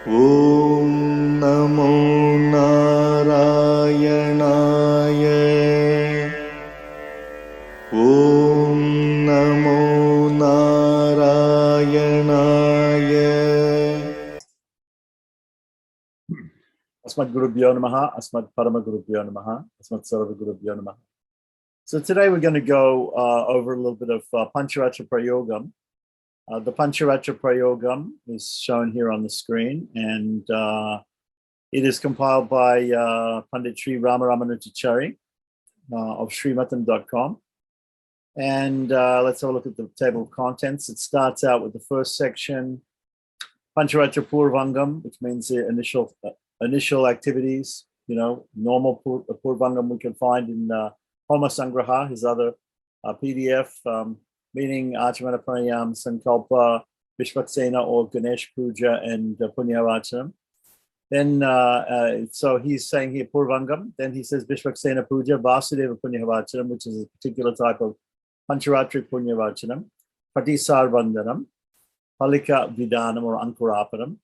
Om Namo Narayanaya. Om Namo Narayanaya. Asmat Gurubhyo Namaha, Asmat Parama Gurubhyo Namaha, Asmat Sarva Gurubhyo Namaha. So today we're going to go over a little bit of Pancaratra Prayogam. The Pancaratra Prayogam is shown here on the screen, and it is compiled by Pandit Sri Rama Ramanujachari of srimatam.com. And let's have a look at the table of contents. It starts out with the first section, Pancaratra Purvangam, which means the initial activities, normal Purvangam we can find in Homa Sangraha, his other PDF, meaning Achamana Pranayam, Sankalpa, Vishvaksena or Ganesh Puja and Punyavachanam. Then, so he's saying here Purvangam, then he says Vishvaksena Puja, Vasudeva Punyavachanam, which is a particular type of Pancharatri Punyavachanam, Patisar Vandanam, Palika Vidanam or Ankurapanam,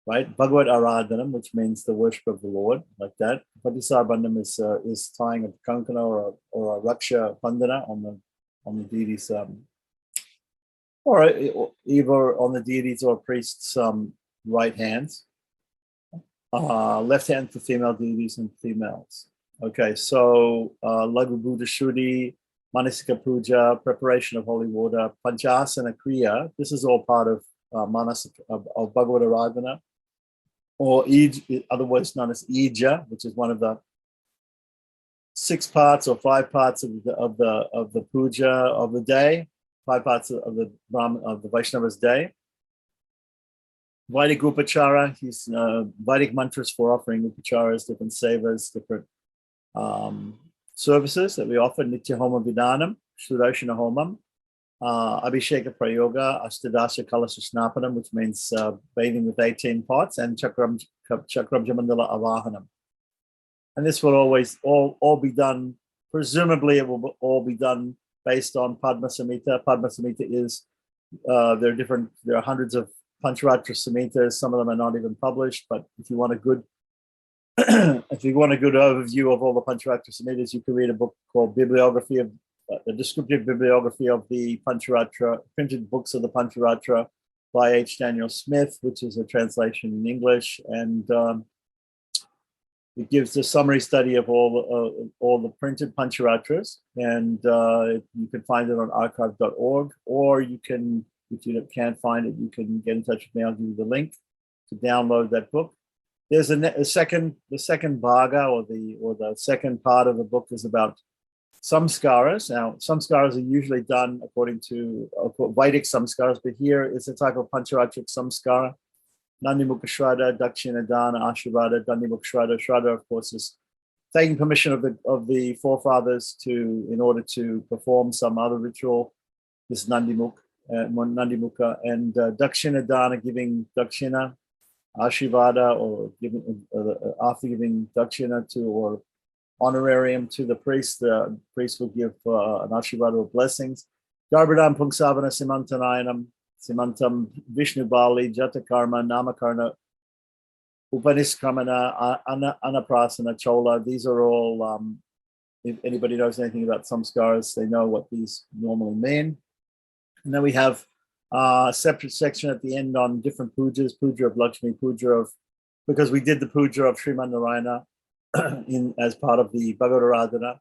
right? Bhagavad Aradhanam, which means the worship of the Lord, like that. Patisar Bandham is tying a kankana or a raksha bandhana on the deities, or either on the deities or priests' right hands. Left hand for female deities and females. Okay, so Lagu Buddha Shuddhi, Manasika Puja, preparation of holy water, Panchasana Kriya. This is all part of Manasika of Bhagavad Aradhana, or otherwise known as Ija, which is one of the 6 parts or 5 parts of the puja of the day, 5 parts of the Vaishnava's day. Vedic Upachara, he's Vedic mantras for offering Upacharas, different sevas, different services that we offer. Nitya Homa Vidanam, Sudoshina Homam, Abhisheka Prayoga, Astadasya Kalasha Snapanam, which means bathing with 18 pots, and Chakram Jamandala Avahanam. And this will always all be done, presumably it will all be done based on Padma Samhita. Padma Samhita is, there are hundreds of Pancaratra Samhitas, some of them are not even published, but if you want a good overview of all the Pancaratra Samhitas, you can read a book called a descriptive bibliography of the Pancaratra, printed books of the Pancaratra by H. Daniel Smith, which is a translation in English, and it gives a summary study of all the printed Pancharatras, and you can find it on archive.org, or you can, if you can't find it, you can get in touch with me. I'll give you the link to download that book. There's the second bhaga, or the second part of the book is about Samskaras. Now, Samskaras are usually done according to Vedic Samskaras, but here is a type of Pancharatric Samskara. Nandimukha Shraddha, Dakshina Dana, Ashirvada, Nandimukha Shraddha. Shraddha, of course, is taking permission of the forefathers in order to perform some other ritual. This is Nandimukha, and Dakshina Dana, giving Dakshina, Ashirvada, or after giving Dakshina to, or honorarium to the priest will give an Ashirvada of blessings. Garbhadam Pungsavana Simantanayanam, Simantam Vishnu Bali, Jatakarma, Namakarna, Upaniskamana, Anaprasana, Chola. These are all, if anybody knows anything about Samskaras, they know what these normally mean. And then we have a separate section at the end on different pujas, puja of Lakshmi, because we did the puja of Sriman Narayana as part of the Bhagavad Aradhana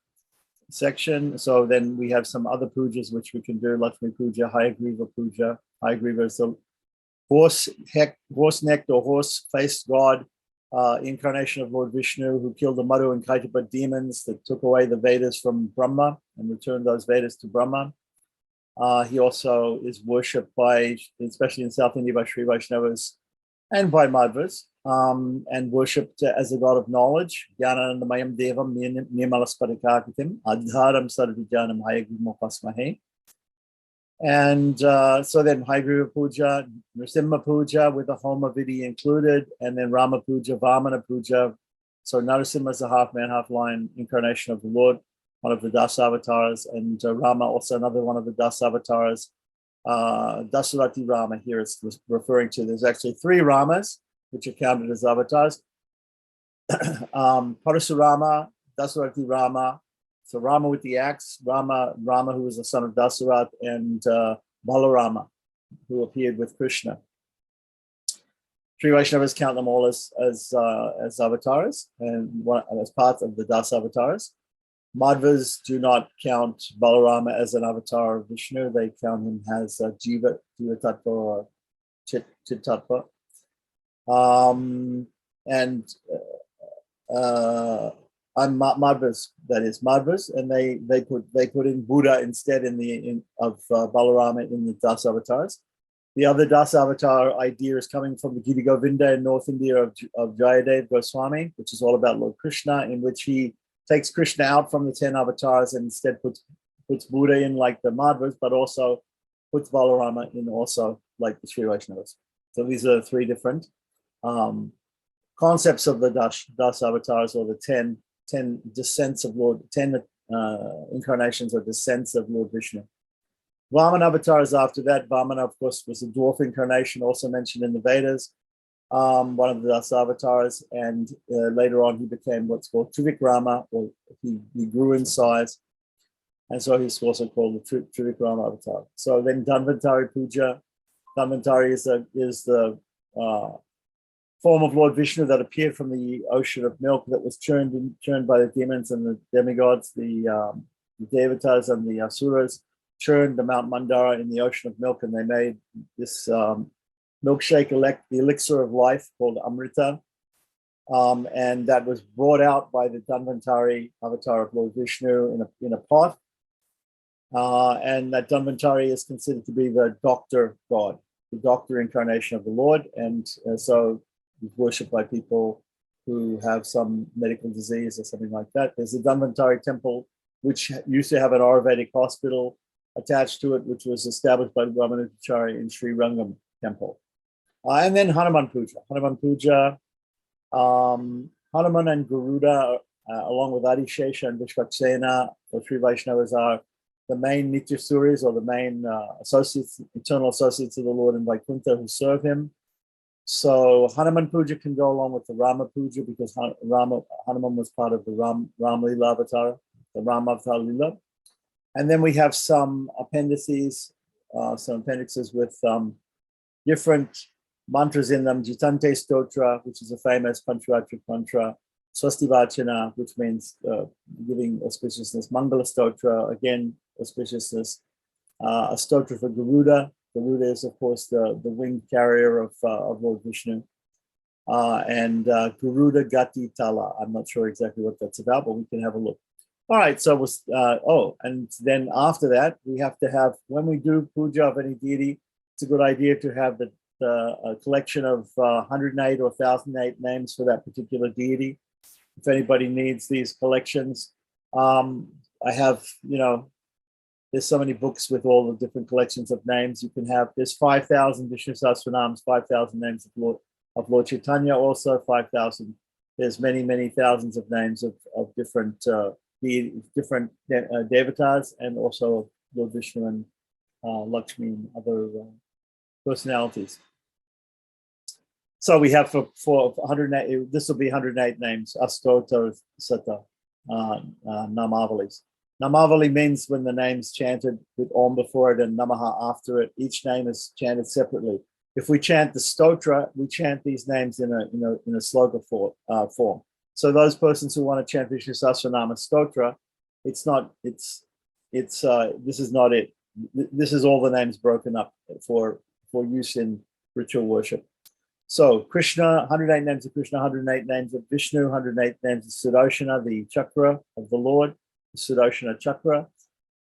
section. So then we have some other pujas which we can do, Lakshmi Puja, Hayagriva Puja. Hayagriva is the horse-necked or horse-faced god, incarnation of Lord Vishnu, who killed the Madhu and Kaitapa demons that took away the Vedas from Brahma and returned those Vedas to Brahma. He also is worshipped by, especially in South India, by Sri Vaishnavas and by Madhvas, and worshipped as the god of knowledge. Jnanandamayam Devam Nirmalaspadikakitim Adharam Sarvijanam Hayagrimopasmahe. And so then Hayagriva Puja, Nrsimha Puja with the Homa Vidhi included, and then Rama Puja, Vamana Puja. So Narasimha is a half man, half lion incarnation of the Lord, one of the Das avatars, and Rama also another one of the Das avatars. Dasarati Rama here is referring to. There's actually 3 Ramas. which are counted as avatars. Parasurama, Dasarathi Rama, so Rama with the axe, Rama who was the son of Dasarath, and Balarama, who appeared with Krishna. Sri Vaishnavas count them all as avatars and as part of the Das avatars. Madhvas do not count Balarama as an avatar of Vishnu. They count him as Jiva Tattva or Chit Tattva. I'm Madhvas, that is Madhvas, and they put in Buddha instead of Balarama in the Das avatars. The other Das avatar idea is coming from the Gita Govinda in North India of Jayadev Goswami, which is all about Lord Krishna, in which he takes Krishna out from the 10 avatars and instead puts Buddha in like the Madhvas, but also puts Balarama in also like the Sri Vaishnavas. So these are 3 different concepts of the Das avatars, or the 10 descents of Lord, 10 incarnations or descents of Lord Vishnu. Vamana avatar is after that. Vamana, of course, was a dwarf incarnation, also mentioned in the Vedas, one of the Das avatars, and later on he became what's called Trivikrama, or he grew in size, and so he's also called the Trivikrama avatar. So then Dhanvantari Puja. Dhanvantari is the form of Lord Vishnu that appeared from the ocean of milk that was churned by the demons and the demigods, the devatas and the asuras, churned the Mount Mandara in the ocean of milk, and they made this milkshake, the elixir of life called Amrita. And that was brought out by the Dhanvantari avatar of Lord Vishnu in a pot. And that Dhanvantari is considered to be the doctor god, the doctor incarnation of the Lord. And so he's worshipped by people who have some medical disease or something like that. There's a Dhanvantari temple, which used to have an Ayurvedic hospital attached to it, which was established by the Ramanujacharya in Sri Rangam temple. And then Hanuman Puja. Hanuman Puja, Hanuman and Garuda, along with Adishesha and Vishvaksena, the Sri Vaishnavas are the main Nitya Suris, or the main associates, eternal associates of the Lord in Vaikuntha who serve him. So Hanuman Puja can go along with the Rama Puja, because Hanuman was part of the Ram Lila Avatar, the Ram Avatar Lila. And then we have some appendices with different mantras in them. Jitante Stotra, which is a famous Pancaratra mantra. Swasti Vachana, which means giving auspiciousness. Mangala Stotra, again, auspiciousness. A stotra for Garuda. Garuda is, of course, the winged carrier of Lord Vishnu. And Garuda Gati Tala. I'm not sure exactly what that's about, but we can have a look. All right, so and then after that, we have to have, when we do puja of any deity, it's a good idea to have a collection of 108 or 1008 names for that particular deity. If anybody needs these collections, I have, there's so many books with all the different collections of names. You can have, there's 5,000 Vishnu Sahasranams, 5,000 names of Lord Chaitanya, also 5,000. There's many, many thousands of names of different devatas, and also Lord Vishnu and Lakshmi and other personalities. So we have for 108, this will be 108 names, Astota Sata Namavalis. Namavali means when the name's chanted with Om before it and Namaha after it. Each name is chanted separately. If we chant the stotra, we chant these names in a sloka form. So those persons who want to chant Vishnu Sahasranama Stotra, this is not it. This is all the names broken up for use in ritual worship. So Krishna, 108 names of Krishna, 108 names of Vishnu, 108 names of Sudoshina, the chakra of the Lord, the Sudoshina chakra.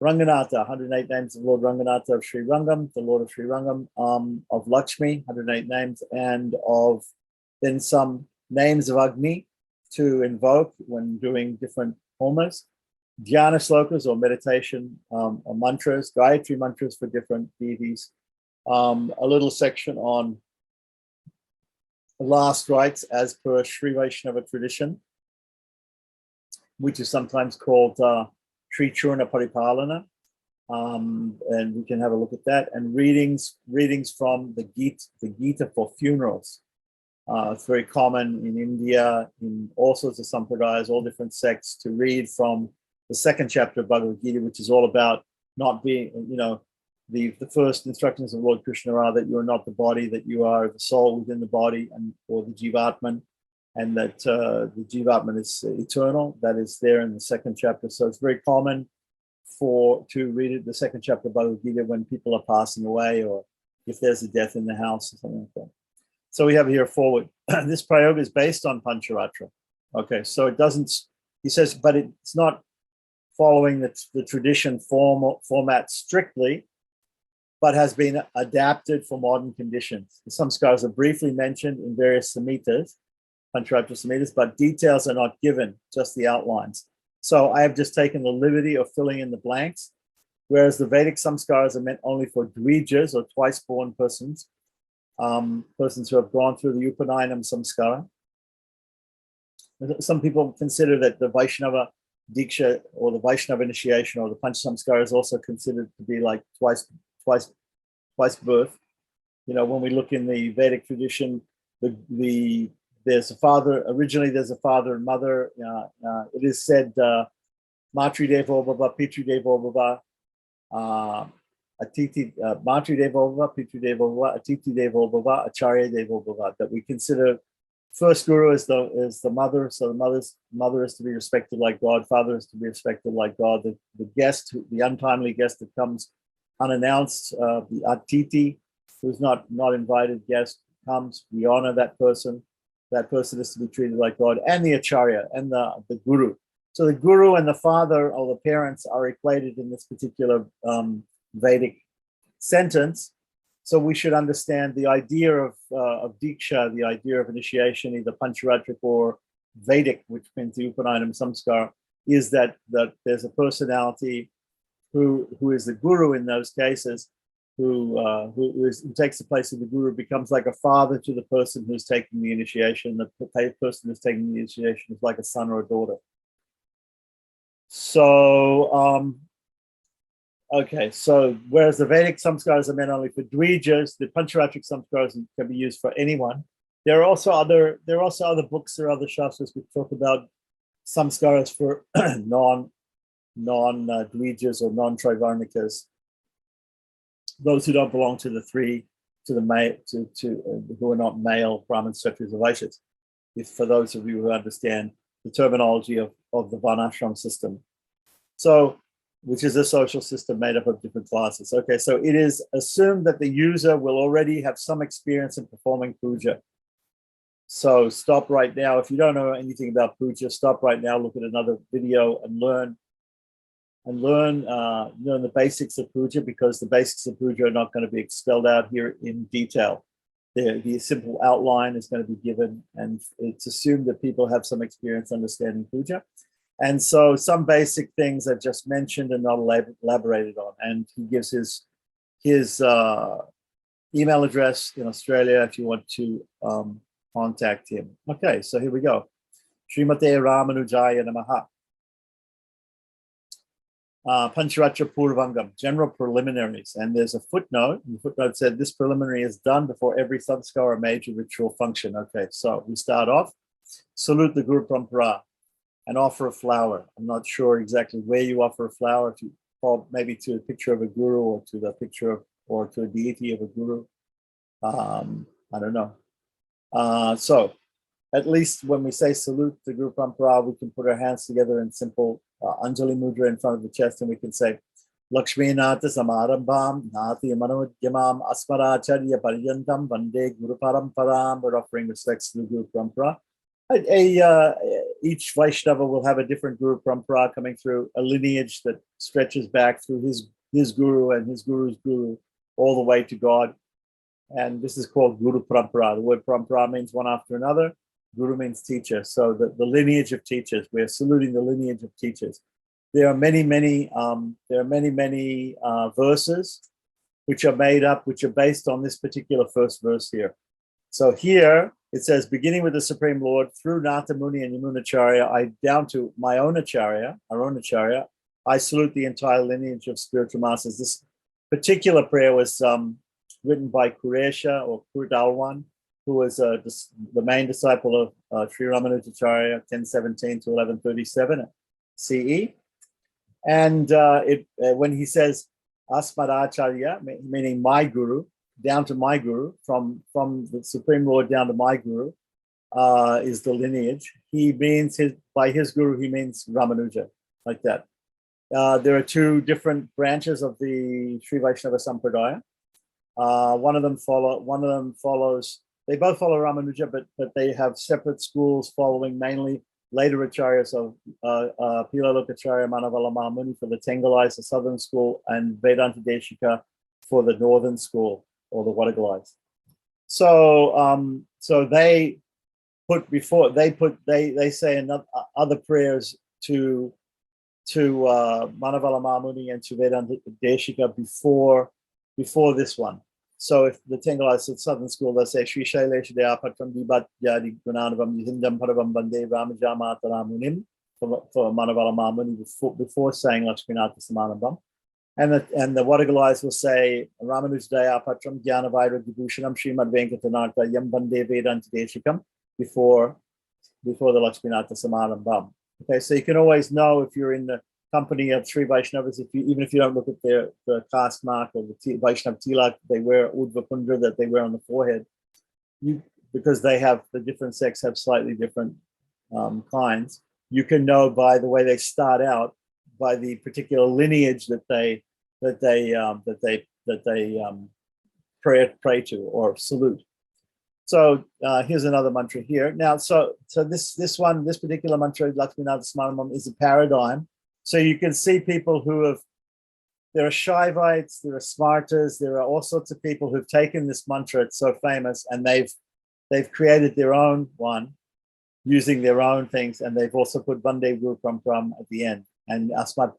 Ranganatha, 108 names of Lord Ranganatha of Sri Rangam, the Lord of Sri Rangam, of Lakshmi, 108 names, and of then some names of Agni to invoke when doing different homas. Dhyana slokas or meditation or mantras, Gayatri mantras for different deities. A little section on last rites as per Sri Vaishnava tradition, which is sometimes called Sri Churna Paripalana. And we can have a look at that. And readings from the Gita for funerals. It's very common in India, in all sorts of sampradayas, all different sects, to read from the second chapter of Bhagavad Gita, which is all about not being, the first instructions of Lord Krishna are that you are not the body, that you are the soul within the body, and or the Jivatman, and that the Jivatman is eternal. That is there in the second chapter. So it's very common to read it, the second chapter of Bhagavad Gita, when people are passing away, or if there's a death in the house or something like that. So we have here forward. This prayoga is based on Pancaratra. Okay, so it doesn't, he says, but it's not following the tradition format strictly, but has been adapted for modern conditions. The Samskaras are briefly mentioned in various Samhitas, Pancaratra Samhitas, but details are not given, just the outlines. So I have just taken the liberty of filling in the blanks, whereas the Vedic Samskaras are meant only for Dvijas, or twice-born persons, persons who have gone through the Upanayana Samskara. Some people consider that the Vaishnava Diksha, or the Vaishnava initiation, or the Panch Samskara is also considered to be like twice birth. When we look in the Vedic tradition, there's a father, originally there's a father and mother. It is said, Matri Devo Baba, Pitri Devo Baba, Atiti, Matri Devo Baba, Pitri Devo Baba, Atiti Devo Baba, Acharya Devo Baba, that we consider first guru is the mother. So the mother is to be respected like God, father is to be respected like God. The guest, the untimely guest that comes unannounced, the Atiti, who's not invited guest, comes, we honor that person. That person is to be treated like God, and the Acharya and the Guru. So the Guru and the father, or the parents, are equated in this particular Vedic sentence. So we should understand the idea of Diksha, the idea of initiation, either Pancharatric or Vedic, which means the Upanayana Samskar, is that there's a personality who is the Guru in those cases, who takes the place of the Guru, becomes like a father to the person who's taking the initiation. The person who's taking the initiation is like a son or a daughter. So, okay, so whereas the Vedic Samskaras are meant only for Dvijas, the Pancharatric Samskaras can be used for anyone. There are also other books or other shastras which talk about Samskaras for non-Dvijas or non-Trivarnikas, those who don't belong to the three, who are not male Brahmins, Kshatriyas, or Vaishyas. For those of you who understand the terminology of the Varnashram system, so which is a social system made up of different classes. Okay, so it is assumed that the user will already have some experience in performing puja. So stop right now. If you don't know anything about puja, stop right now, look at another video and learn the basics of puja, because the basics of puja are not going to be spelled out here in detail. The simple outline is going to be given, and it's assumed that people have some experience understanding puja. And so some basic things I've just mentioned and not elaborated on. And he gives his email address in Australia if you want to contact him. Okay, so here we go. Srimate Ramanujaya Namaha. Pancaratra Purvangam, general preliminaries. And there's a footnote. The footnote said this preliminary is done before every samskara or major ritual function. Okay, so we start off. Salute the Guru Parampara and offer a flower. I'm not sure exactly where you offer a flower, if you call maybe to a picture of a guru, or to the picture of, or to a deity of a guru. I don't know. So at least when we say salute the Guru Parampara, we can put our hands together in simple Anjali Mudra in front of the chest, and we can say, Lakshmi Nata Samarambham, Nati Manojyamam, Asmaracharya Paryantam, Vande Guru Paramparam. We're offering respects to the Guru Parampara. Each Vaishnava will have a different Guru Parampara coming through, a lineage that stretches back through his Guru and his Guru's Guru all the way to God. And this is called Guru Parampara. The word Parampara means one after another. Guru means teacher. So the lineage of teachers, we're saluting the lineage of teachers. There are many verses which are made up, which are based on this particular first verse here. So here it says, beginning with the Supreme Lord, through Nata Muni and Yamunacharya, down to my own Acharya, our own Acharya, I salute the entire lineage of spiritual masters. This particular prayer was written by Kuresha or Kurdalwan, who was the main disciple of Sri Ramanujacharya, 1017 to 1137 CE. And when he says Asmadacharya, meaning my guru, down to my guru, from the Supreme Lord down to my guru, is the lineage. He means by his guru, he means Ramanuja, like that. There are two different branches of the Sri Vaishnava Sampradaya. One of them follows. They both follow Ramanuja, but they have separate schools following mainly later acharyas of Pilalokacharya Manavala Mahamuni for the Tengalais, the southern school, and Vedanta Deshika for the northern school, or the Wadagalais. So they say another other prayers to Manavala Mahamuni and to Vedanta Deshika before this one. So if the Tengalais at Southern School, they say Shri Shailesh Dea Patram Dibat Yadi Gunanavam Hindam Paravam Bande Ramajamata Ramunim for Manavala Mahamuni before saying Lakshminatha Samanabam. And the Wadagalais will say Ramanuj Dea Patram Jnanavaira Vibhushanam Srimad Venkatanartha Yam Bande Vedanta Deshikam before the Lakshminatha Samanabam. Okay, so you can always know if you're in the company of Sri Vaishnavas, even if you don't look at the caste mark or the Vaishnav tilak they wear, Udva Kundra that they wear on the forehead, because the different sects have slightly different kinds. You can know by the way they start out, by the particular lineage that they pray to or salute. So here's another mantra here. Now, so this particular mantra, Lakshminatha Smaranam, is a paradigm. So you can see people there are Shaivites, there are Smartas, there are all sorts of people who've taken this mantra, it's so famous, and they've created their own one using their own things, and they've also put Vande Guru Pram at the end. And Asmat,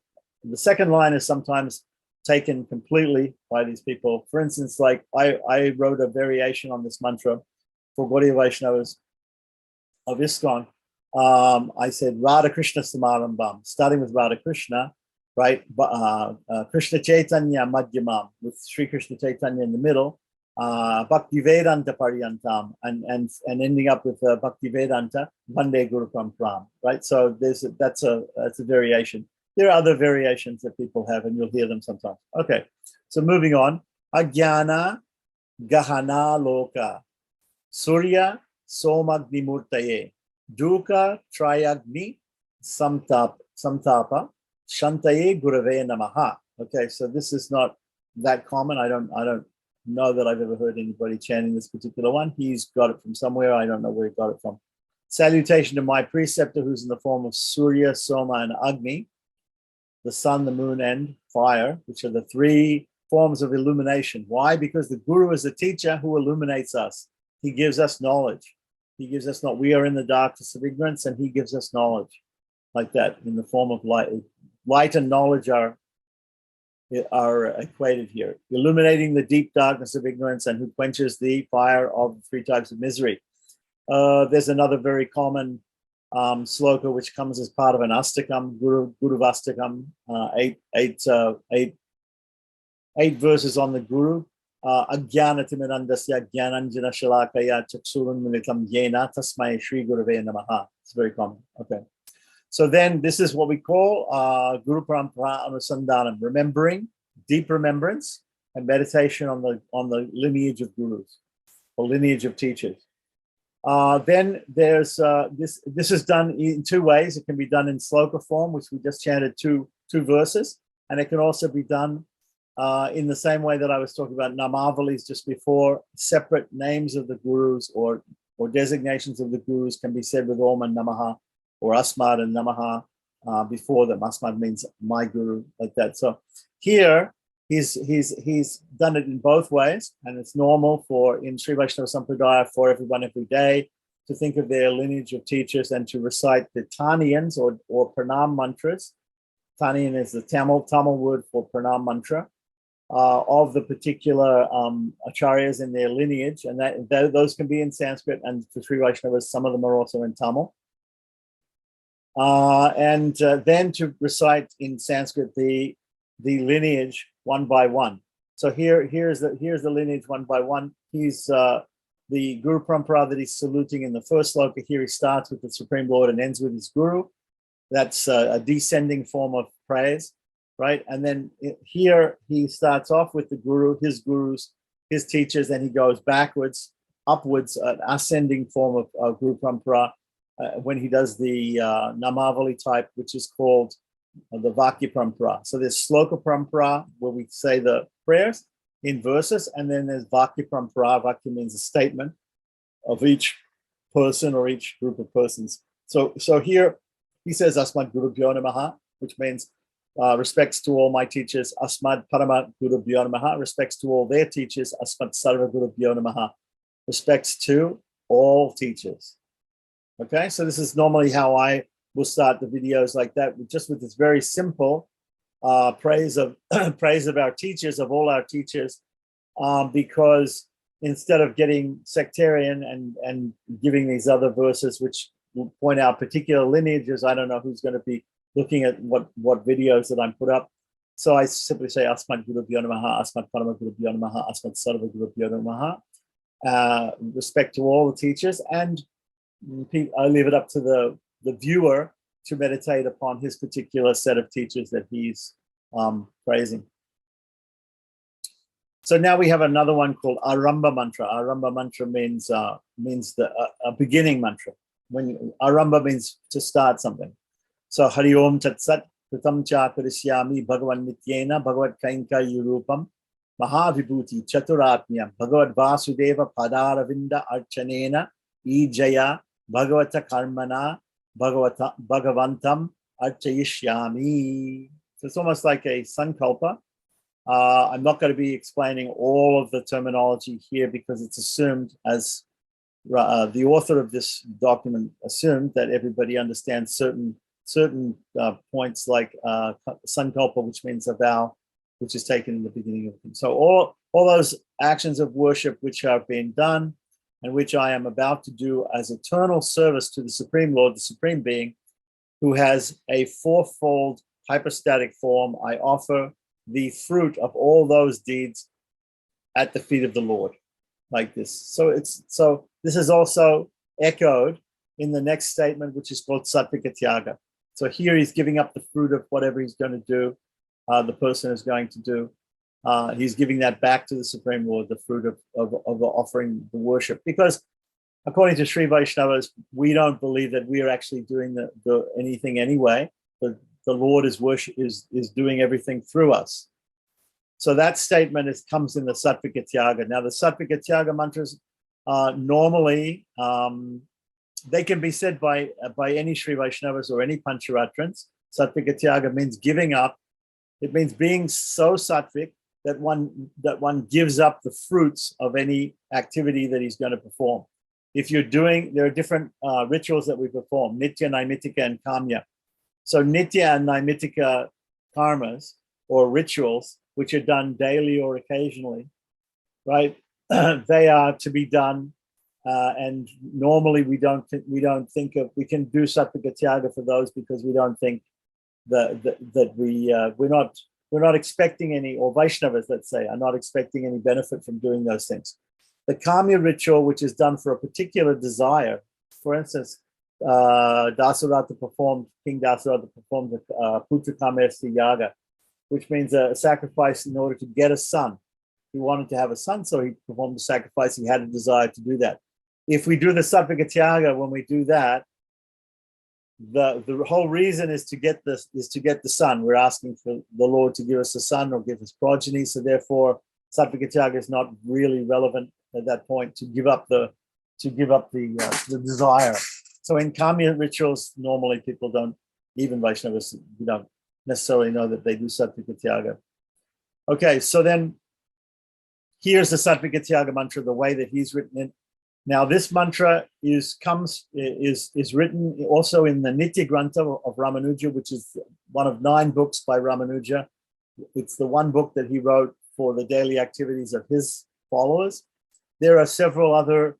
the second line is sometimes taken completely by these people. For instance, like I wrote a variation on this mantra for Gaudiya Vaishnavas of ISKCON. I said Radha Krishna Samarambam, starting with Radha Krishna, right? Krishna Chaitanya Madhyamam, with Sri Krishna Chaitanya in the middle, Bhakti Vedanta Paryantam, and ending up with Bhakti Vedanta Vande Guru Pram, right? So that's a variation. There are other variations that people have, and you'll hear them sometimes. Okay, so moving on. Ajnana Gahana Loka Surya Somagni Murtaye Duka Trayagni Samtapa Shantaye Gurave Namaha. Okay, so this is not that common. I don't know that I've ever heard anybody chanting this particular one. He's got it from somewhere. I don't know where he got it from. Salutation to my preceptor, who's in the form of Surya, Soma, and Agni, the sun, the moon, and fire, which are the three forms of illumination. Why? Because the Guru is the teacher who illuminates us. He gives us knowledge. He gives us not. We are in the darkness of ignorance, and he gives us knowledge, like that, in the form of light. Light and knowledge are equated here. Illuminating the deep darkness of ignorance, and who quenches the fire of the three types of misery. There's another very common sloka which comes as part of an astakam, Guru Vastakam, eight verses on the Guru. Ajnanatimidandasya Jnananjana Shalakaya Chaksurun Militam Yena Tasmai Shri Gurave Namaha. It's very common. Okay. So then this is what we call Guru Parampara Anusandanam, remembering, deep remembrance, and meditation on the lineage of gurus, or lineage of teachers. Then there's this is done in two ways. It can be done in sloka form, which we just chanted two verses, and it can also be done in the same way that I was talking about Namavalis just before. Separate names of the gurus or designations of the gurus can be said with Om and Namaha, or Asmad and Namaha before them. Asmad means my guru, like that. So here he's done it in both ways, and it's normal in Sri Vaishnava Sampradaya for everyone every day to think of their lineage of teachers and to recite the Taniyans or Pranam mantras. Taniyan is the Tamil word for Pranam mantra of the particular acharyas in their lineage, and those can be in Sanskrit, and for Sri Vaishnavas, some of them are also in Tamil. And then to recite in Sanskrit the lineage one by one. So here's the lineage one by one. He's the Guru Parampara that he's saluting in the first sloka here. He starts with the Supreme Lord and ends with his Guru. That's a descending form of praise, right? And then here he starts off with the Guru, his Gurus, his teachers, and he goes backwards, upwards, an ascending form of Guru Parampara when he does the Namavali type, which is called the Vakya Parampara. So there's Sloka Parampara, where we say the prayers in verses, and then there's Vakya Parampara. Vakya means a statement of each person or each group of persons. So here he says Asmad Gurubhyo Namaha, which means respects to all my teachers. Asmad Parama Gurubhyo Namaha, respects to all their teachers. Asmad Sarva Gurubhyo Namaha, respects to all teachers. Okay, so this is normally how I will start the videos like that, just with this very simple praise of praise of our teachers, of all our teachers, because instead of getting sectarian and giving these other verses which will point out particular lineages, I don't know who's going to be looking at what videos that I'm put up. So I simply say Asmad Gurubhyo Namaha, Asmad Parama Gurubhyo Namaha, Asmad Sarva Gurubhyo Namaha. Respect to all the teachers, and I leave it up to the viewer to meditate upon his particular set of teachers that he's praising. So now we have another one called Arumba Mantra. Arumba Mantra means a beginning mantra. When Arumba means to start something. So Hari Om Tat Sat Pratam Cha Karishyami Bhagavan Nityena Bhagavad Kainka Yurupam Mahavibhuti Chaturatmya Bhagavad Vasudeva Padaravinda Archanena Ijaya Bhagavata Karmana Bhagavantam Archayishyami. So it's almost like a sankalpa. I'm not going to be explaining all of the terminology here because it's assumed, as the author of this document assumed, that everybody understands certain points, like sankalpa, which means a vow, which is taken in the beginning of things. So all those actions of worship which have been done and which I am about to do as eternal service to the Supreme Lord, the Supreme Being, who has a fourfold hypostatic form, I offer the fruit of all those deeds at the feet of the Lord, like this. So this is also echoed in the next statement, which is called Sattvika Tyaga. So here he's giving up the fruit of whatever he's going to do, the person is going to do. He's giving that back to the Supreme Lord, the fruit of offering the worship. Because according to Sri Vaishnavas, we don't believe that we are actually doing anything anyway. The Lord is doing everything through us. So that statement comes in the Sattvika Tyaga. Now the Sattvika Tyaga mantras normally they can be said by any Sri Vaishnavas or any Pancharatrans. Sattvika Tyaga means giving up. It means being so sattvic that one gives up the fruits of any activity that he's going to perform. If you're doing, there are different rituals that we perform: Nitya, Naimitika, and Kamya. So Nitya and Naimitika karmas or rituals, which are done daily or occasionally, right? They are to be done, and normally we don't think of. We can do Sattvika Tyaga for those because we don't think that we're not expecting any, or Vaishnavas, let's say, are not expecting any benefit from doing those things. The Kamya ritual, which is done for a particular desire, for instance, King Dasarata performed the Putra Kamersti Yaga, which means a sacrifice in order to get a son. He wanted to have a son, so he performed the sacrifice. He had a desire to do that. If we do the Sattvika Tyaga, when we do that, the whole reason is to get the son. We're asking for the Lord to give us a son or give us progeny. So therefore, Sattvika Tyaga is not really relevant at that point to give up the desire. So in Kamya rituals, normally people don't, even Vaishnavas, you don't necessarily know that they do Sattvika Tyaga. Okay, so then here's the Sattvika Tyaga mantra, the way that he's written it. Now, this mantra is written also in the Nitya Grantha of Ramanuja, which is one of 9 books by Ramanuja. It's the one book that he wrote for the daily activities of his followers. There are several other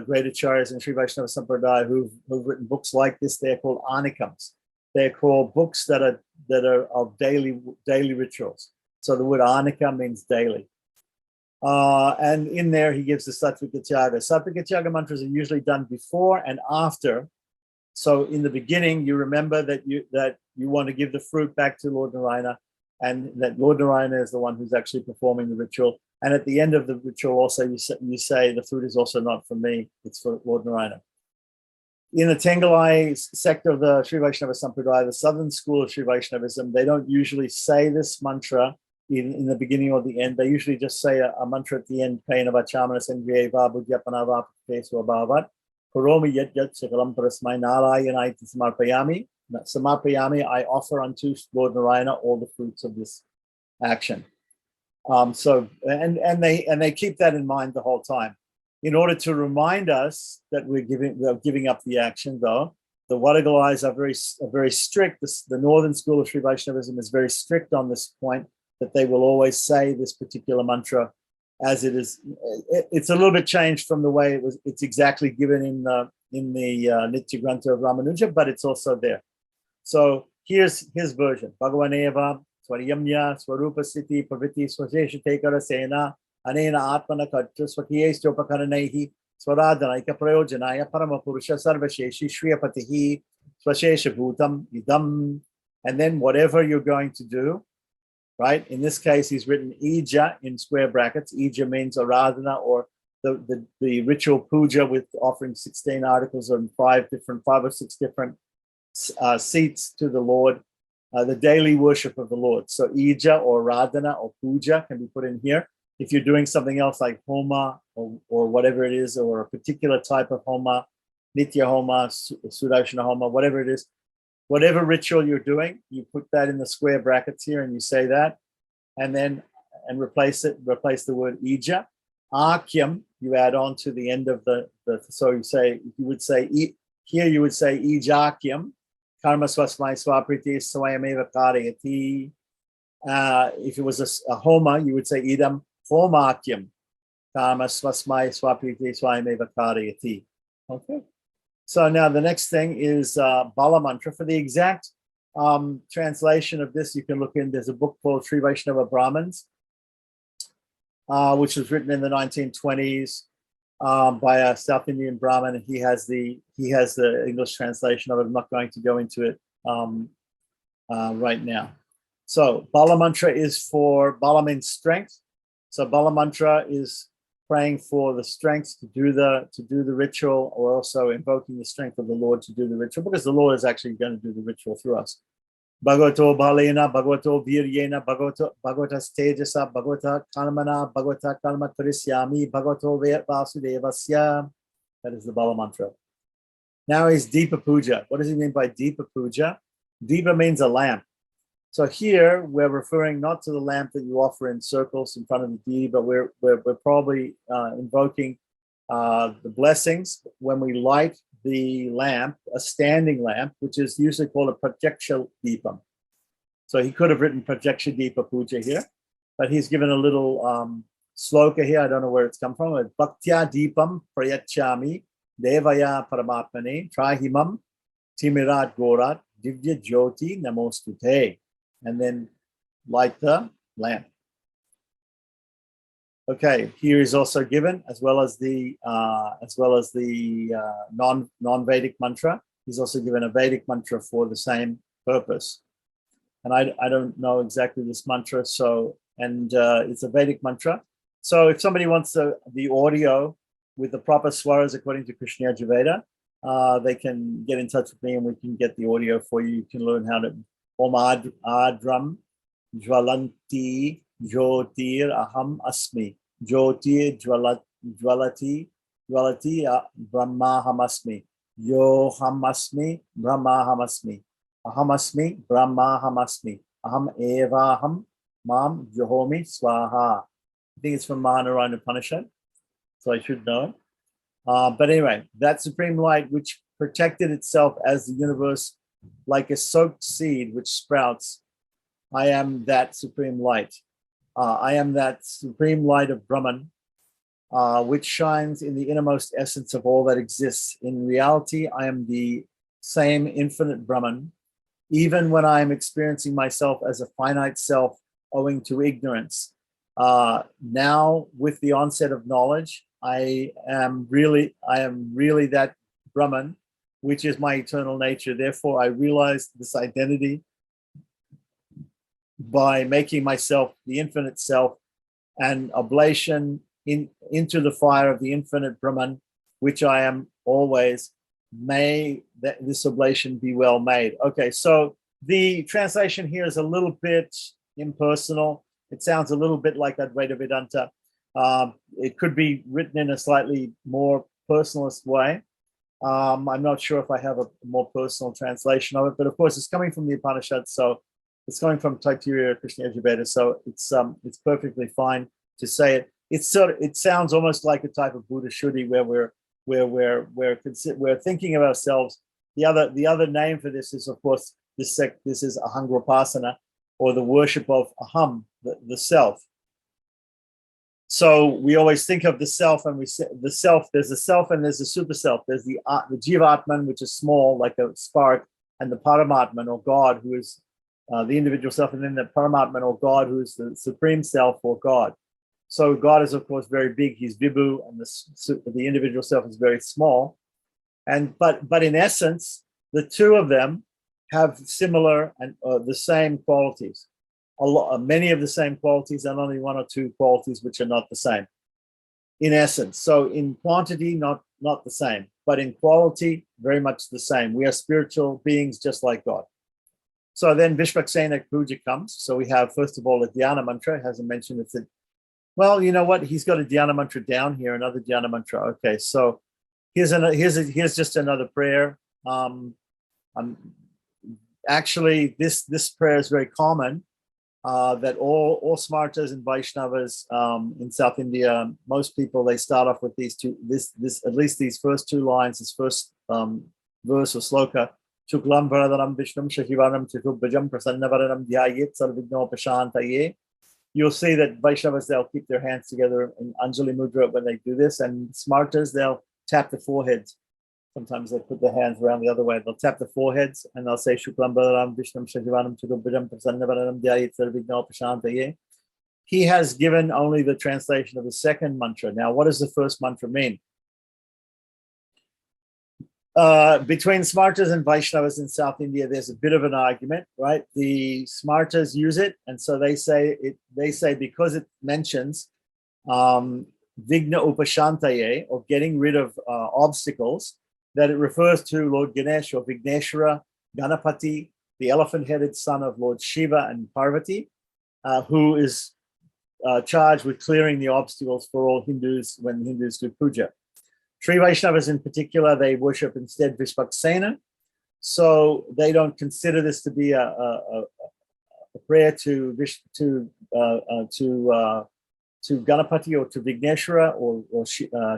great acharyas in Sri Vaishnava Sampradaya who've written books like this. They're called anikams. They're called books that are of daily rituals. So the word anika means daily. And in there, he gives the Sattvika Yaga. Sattvika Yaga mantras are usually done before and after. So in the beginning, you remember that you want to give the fruit back to Lord Narayana, and that Lord Narayana is the one who's actually performing the ritual. And at the end of the ritual, also you say the fruit is also not for me; it's for Lord Narayana. In the Tengalai sect of the Sri Vaishnava Sampradaya, the southern school of Sri Vaishnavism, they don't usually say this mantra in the beginning or the end. They usually just say a mantra at the end, Painavachamana Sangrieva Budyapanava Peswabhavat, Kuromi Yet Yet Sakalam Parasmai Narayanai Samarpayami. Samarpayami, I offer unto Lord Narayana all the fruits of this action. So they keep that in mind the whole time. In order to remind us that we're giving up the action, though, the Vadagalais are very strict. The northern school of Sri Vaishnavism is very strict on this point, that they will always say this particular mantra as it is. It's a little bit changed from the way it's exactly given in the Nitya Grantha of Ramanuja, but it's also there. So here's his version. Bhagavaneva Swariyamya Swarupa Siti Praviti Swaseshatekara Sena Anena Atmana Katra Swakiyestopakaranehi Swaradanaika Prayojanaya Paramapurusha Sarvasheshi Shriyapatihi Swashesha Bhutam Idam. And then whatever you're going to do, right? In this case, he's written Ija in square brackets. Ija means Aradhana, or the ritual puja with offering 16 articles and 5 or 6 different seats to the Lord, the daily worship of the Lord. So Ija or Radhana or Puja can be put in here. If you're doing something else like Homa or whatever it is, or a particular type of Homa, Nitya Homa, Sudoshina Homa, whatever it is, whatever ritual you're doing, you put that in the square brackets here and you say that, and then replace the word Ija. Akyam, you add on to the end of the so you would say Ijakyam, Karma Swasmai Swapriti Swayameva Karayati. If it was a Homa, you would say Idam Homakyam, Karma Swasmai Swapriti Swayameva Karayati. Okay. So now the next thing is Bala Mantra. For the exact translation of this, you can look in. There's a book called Sri Vaishnava Brahmins, which was written in the 1920s by a South Indian Brahmin. He has the English translation of it. I'm not going to go into it right now. So Bala Mantra is for, Bala means strength. So Bala Mantra is praying for the strength to do the ritual, or also invoking the strength of the Lord to do the ritual, because the Lord is actually going to do the ritual through us. Bhagavato Balena, Bhagavato Viryena, Bhagavata Stejasa, Bhagavata Kalmana, Bhagavata Kalma Karisyami, Bhagavato Vasudevasya. That is the Bala Mantra. Now is Deepa Puja. What does he mean by Deepa Puja? Deepa means a lamp. So here we're referring not to the lamp that you offer in circles in front of the deity, but we're probably invoking the blessings when we light the lamp, a standing lamp, which is usually called a Pratyaksha Deepam. So he could have written Pratyaksha Deepa Puja here, but he's given a little sloka here. I don't know where it's come from. It's Bhaktya Deepam Prayachami Devaya Paramatmane Trahimam Timirat Gorat Divya Jyoti Namostute. And then light the lamp. Okay, here is also given, as well as the non-Vedic mantra. He's also given a Vedic mantra for the same purpose. And I don't know exactly this mantra, so it's a Vedic mantra. So if somebody wants the audio with the proper swaras according to Krishna Yajurveda, they can get in touch with me and we can get the audio for you. You can learn how to Om Adram Jwalanti Jyotir Aham Asmi. Jyotir Jwalati Brahmaham Asmi. Yoham Asmi Brahmaham Asmi. Aham Asmi Brahmaham Asmi. Aham Evaham Mam Johomi Swaha. I think it's from Mahanarayana Upanishad, so I should know. But anyway, that supreme light which protected itself as the universe, like a soaked seed which sprouts, I am that supreme light. I am that supreme light of Brahman, which shines in the innermost essence of all that exists. In reality, I am the same infinite Brahman, even when I am experiencing myself as a finite self owing to ignorance. Now, with the onset of knowledge, I am really that Brahman, which is my eternal nature. Therefore, I realize this identity by making myself the infinite self and oblation into the fire of the infinite Brahman, which I am always. May this oblation be well made. Okay, so the translation here is a little bit impersonal. It sounds a little bit like Advaita Vedanta. It could be written in a slightly more personalist way. I'm not sure if I have a more personal translation of it, but of course it's coming from the Upanishads, so it's coming from Taittiriya Krishna Yajurveda, so it's perfectly fine to say it. It sounds almost like a type of Buddha Shuddhi where we're thinking of ourselves. The other name for this is, of course, this is Ahangropasana, or the worship of Aham, the self. So we always think of the self, and we say the self. There's a self and there's a super self. There's the Jivatman, which is small, like a spark, and the Paramatman, or God, who is the individual self, and then the Paramatman, or God, who is the supreme self, or God. So God is, of course, very big. He's Vibhu, and the individual self is very small. But in essence, the two of them have similar and the same qualities. Many of the same qualities, and only one or two qualities which are not the same. In essence, so in quantity, not the same, but in quality, very much the same. We are spiritual beings just like God. So then Vishvaksena Puja comes. So we have, first of all, a Dhyana Mantra. It hasn't mentioned it's well, you know what? He's got a Dhyana Mantra down here, another Dhyana Mantra. Okay, so here's just another prayer. Actually, this prayer is very common. That all Smartas and Vaishnavas in South India, most people, they start off with these two, at least these first two lines, this first verse or sloka. Shuklam Varadhanam Vishnum Shahivanam Chaturbhajam Prasannavaranam Dhyayet Sarvignopasantaye. You'll see that Vaishnavas, they'll keep their hands together in Anjali Mudra when they do this, and Smartas, they'll tap the foreheads. Sometimes they put their hands around the other way. They'll tap the foreheads and they'll say Shuklam Balaram Vishnam Shajivanam Chaturbhajam Prasannavaranam Dhyayet Sarvignopasantaye. He has given only the translation of the second mantra. Now, what does the first mantra mean? Between Smartas and Vaishnavas in South India, there's a bit of an argument, right? The Smartas use it, and so they say because it mentions Vigna Upashantaye, or getting rid of obstacles, that it refers to Lord Ganesh, or Vigneshwara, Ganapati, the elephant-headed son of Lord Shiva and Parvati, who is charged with clearing the obstacles for all Hindus when Hindus do puja. Sri Vaishnavas in particular, they worship instead Vishvaksena, so they don't consider this to be a prayer to Ganapati or to Vigneshwara or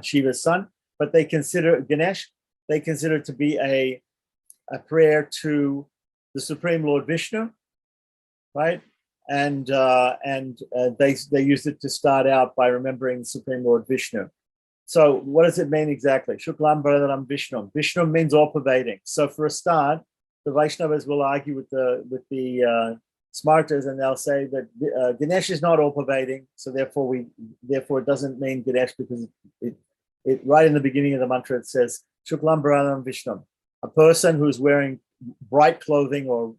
Shiva's son, but they consider Ganesh. They consider it to be a prayer to the Supreme Lord Vishnu, right? And they used it to start out by remembering the Supreme Lord Vishnu. So what does it mean exactly? Shuklam Bharadaram Vishnu. Vishnu means all pervading. So for a start, the Vaishnavas will argue with the Smartas, and they'll say that Ganesh is not all pervading. So therefore it doesn't mean Ganesh, because it right in the beginning of the mantra, it says Shuklam Bharadaram Vishnu. A person who's wearing bright clothing or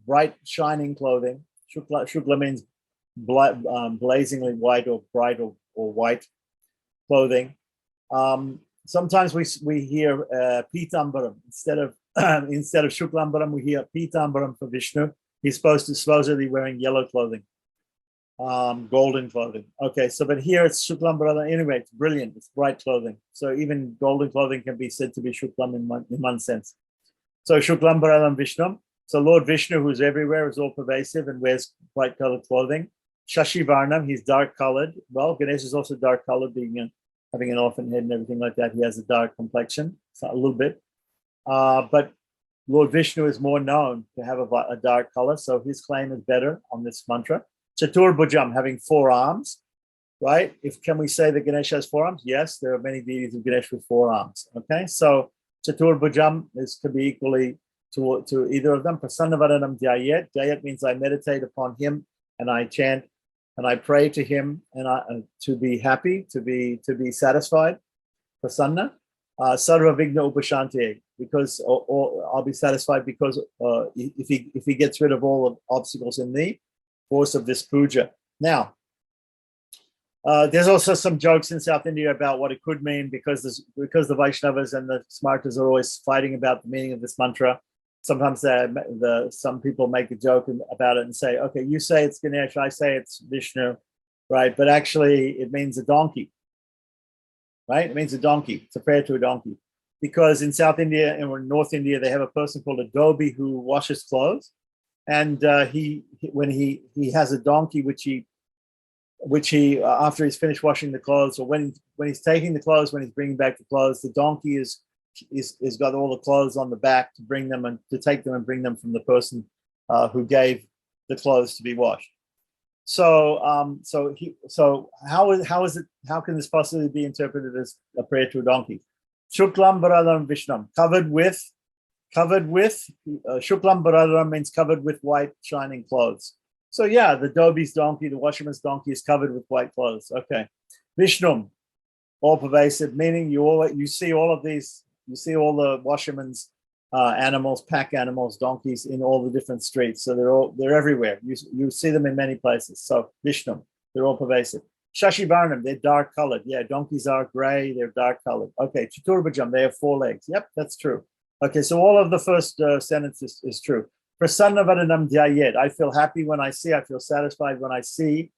bright shining clothing. Shukla means blazingly white or bright or white clothing. Sometimes we hear Pitambaram instead of Shuklambaram. We hear Pitambaram for Vishnu. He's supposedly wearing yellow clothing, golden clothing. Okay, so but here it's Shuklambaram. Anyway, it's brilliant. It's bright clothing. So even golden clothing can be said to be Shuklam in one sense. So Shuklambaram Vishnu. So Lord Vishnu, who's everywhere, is all pervasive and wears bright colored clothing. Shashi Varnam, he's dark colored. Well, Ganesh is also dark colored, having an elephant head and everything like that. He has a dark complexion, so a little bit. But Lord Vishnu is more known to have a dark color, so his claim is better on this mantra. Chaturbhujam, having 4 arms, right? Can we say that Ganesh has 4 arms? Yes, there are many deities of Ganesh with 4 arms. Okay, so Chaturbhujam could be equally to either of them. Prasannavaranam Dhyayet. Dhyayet means I meditate upon him and I chant and I pray to him to be happy, to be satisfied, prasanna, sarva vigna upashanti, because or I'll be satisfied because if he gets rid of all the obstacles in the course of this puja. Now, there's also some jokes in South India about what it could mean because the Vaishnavas and the Smartas are always fighting about the meaning of this mantra. Sometimes some people make a joke about it and say, okay, you say it's Ganesh, I say it's Vishnu, right? But actually it means a donkey, right? It means a donkey. It's a prayer to a donkey. Because in South India and North India, they have a person called a dhobi who washes clothes. And when he has a donkey, which he after he's finished washing the clothes, or when he's taking the clothes, when he's bringing back the clothes, the donkey is got all the clothes on the back to bring them and to take them and bring them from the person who gave the clothes to be washed. So how can this possibly be interpreted as a prayer to a donkey? Shuklam Bharadram Vishnam, covered with Shuklam Bharadram means covered with white shining clothes. So yeah, the dhobi's donkey, the washerman's donkey is covered with white clothes. Okay. Vishnum, all pervasive, meaning you see all of these, you see all the washerman's animals, pack animals, donkeys in all the different streets. So they're everywhere. You see them in many places. So Vishnum, they're all pervasive. Shashi Varnam, they're dark colored. Yeah, donkeys are gray, they're dark colored. Okay, Chaturbhujam, they have 4 legs. Yep, that's true. Okay, so all of the first sentence is true. Prasanna Vadanam Dhyayet, I feel happy when I feel satisfied when I see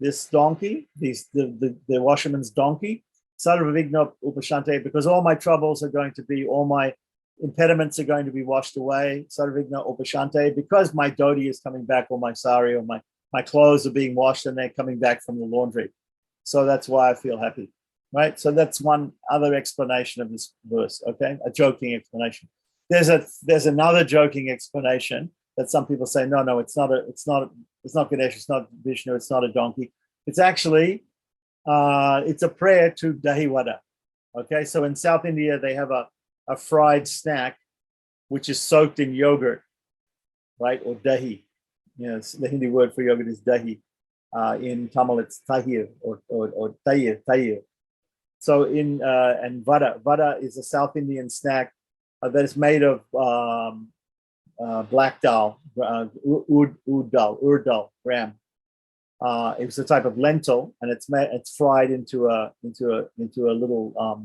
this donkey, the washerman's donkey. Sarva Vigna Upashante, because all my troubles are going to be, all my impediments are going to be washed away. Sarva Vigna Upashante, because my dhoti is coming back, or my sari, or my clothes are being washed and they're coming back from the laundry. So that's why I feel happy, right? So that's one other explanation of this verse, okay? A joking explanation. There's another joking explanation that some people say, no, it's not Ganesh, it's not Vishnu, it's not a donkey. It's actually, it's a prayer to dahi vada, okay? So in South India, they have a fried snack, which is soaked in yogurt, right? Or dahi. Yes, the Hindi word for yogurt is dahi. In Tamil, it's tahir or tayir. So and vada is a South Indian snack that is made of black dal, urd dal, gram. It's a type of lentil, and it's fried into a little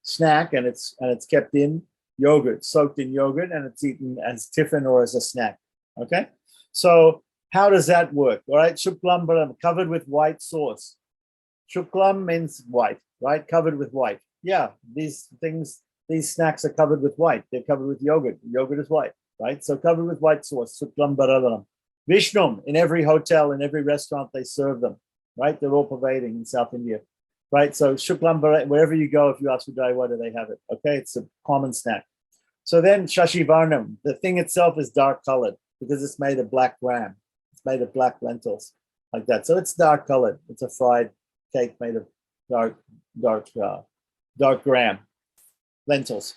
snack, and it's kept in yogurt, soaked in yogurt, and it's eaten as tiffin or as a snack. Okay. So how does that work? All right, shuklam baram, covered with white sauce. Shuklam means white, right? Covered with white. Yeah, these snacks are covered with white. They're covered with yogurt. Yogurt is white, right? So covered with white sauce. Shuklam baradhanam. Vishnum, in every hotel, in every restaurant, they serve them, right? They're all pervading in South India, right? So shuklam baradhanam, wherever you go, if you ask for Daiwada, they have it, okay? It's a common snack. So then Shashi Varnam, the thing itself is dark colored, because it's made of black gram. It's made of black lentils, like that. So it's dark colored. It's a fried cake made of dark gram lentils.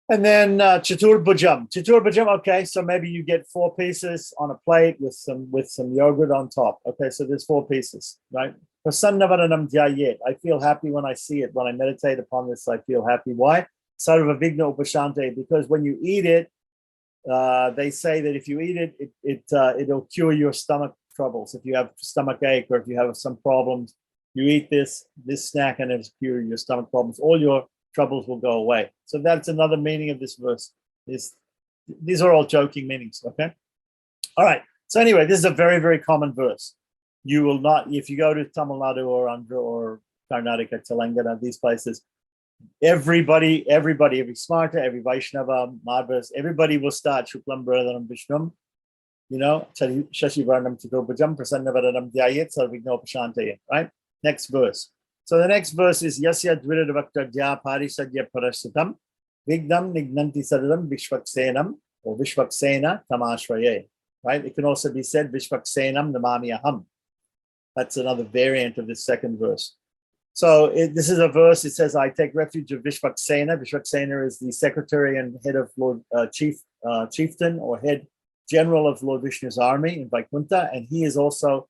And then Chaturbhujam. Chaturbhujam, okay, so maybe you get 4 pieces on a plate with some yogurt on top. Okay, so there's 4 pieces, right? Prasanna Vadanam Dhyayet. I feel happy when I see it. When I meditate upon this, I feel happy. Why? Sarva Vigna Upashante, because when you eat it, they say that if you eat it, it'll cure your stomach troubles. If you have stomach ache or if you have some problems, you eat this snack and it'll cure your stomach problems. All your troubles will go away. So that's another meaning of this verse. These are all joking meanings, okay? All right. So anyway, this is a very, very common verse. You will not, if you go to Tamil Nadu or Andhra or Karnataka, Telangana, these places, every Smarta, every Vaishnava, Madhvas, everybody will start Shuklam Bharadhanam Vishnum, Shashi Varnam Chaturbhujam, Prasanna Vadanam Dhyayet, Sarvigna Upashantayet, right? Next verse. So the next verse is Yasya Dviradavakta Parisadya Parasitam, Vignam Nignanti Sadadam Vishvaksenam, or Vishvaksena Tamashraye, right? It can also be said Vishvaksenam Namami Aham. That's another variant of this second verse. So this is a verse, it says, I take refuge of Vishvaksena. Vishvaksena is the secretary and head of Lord chieftain or head general of Lord Vishnu's army in Vaikuntha, and he is also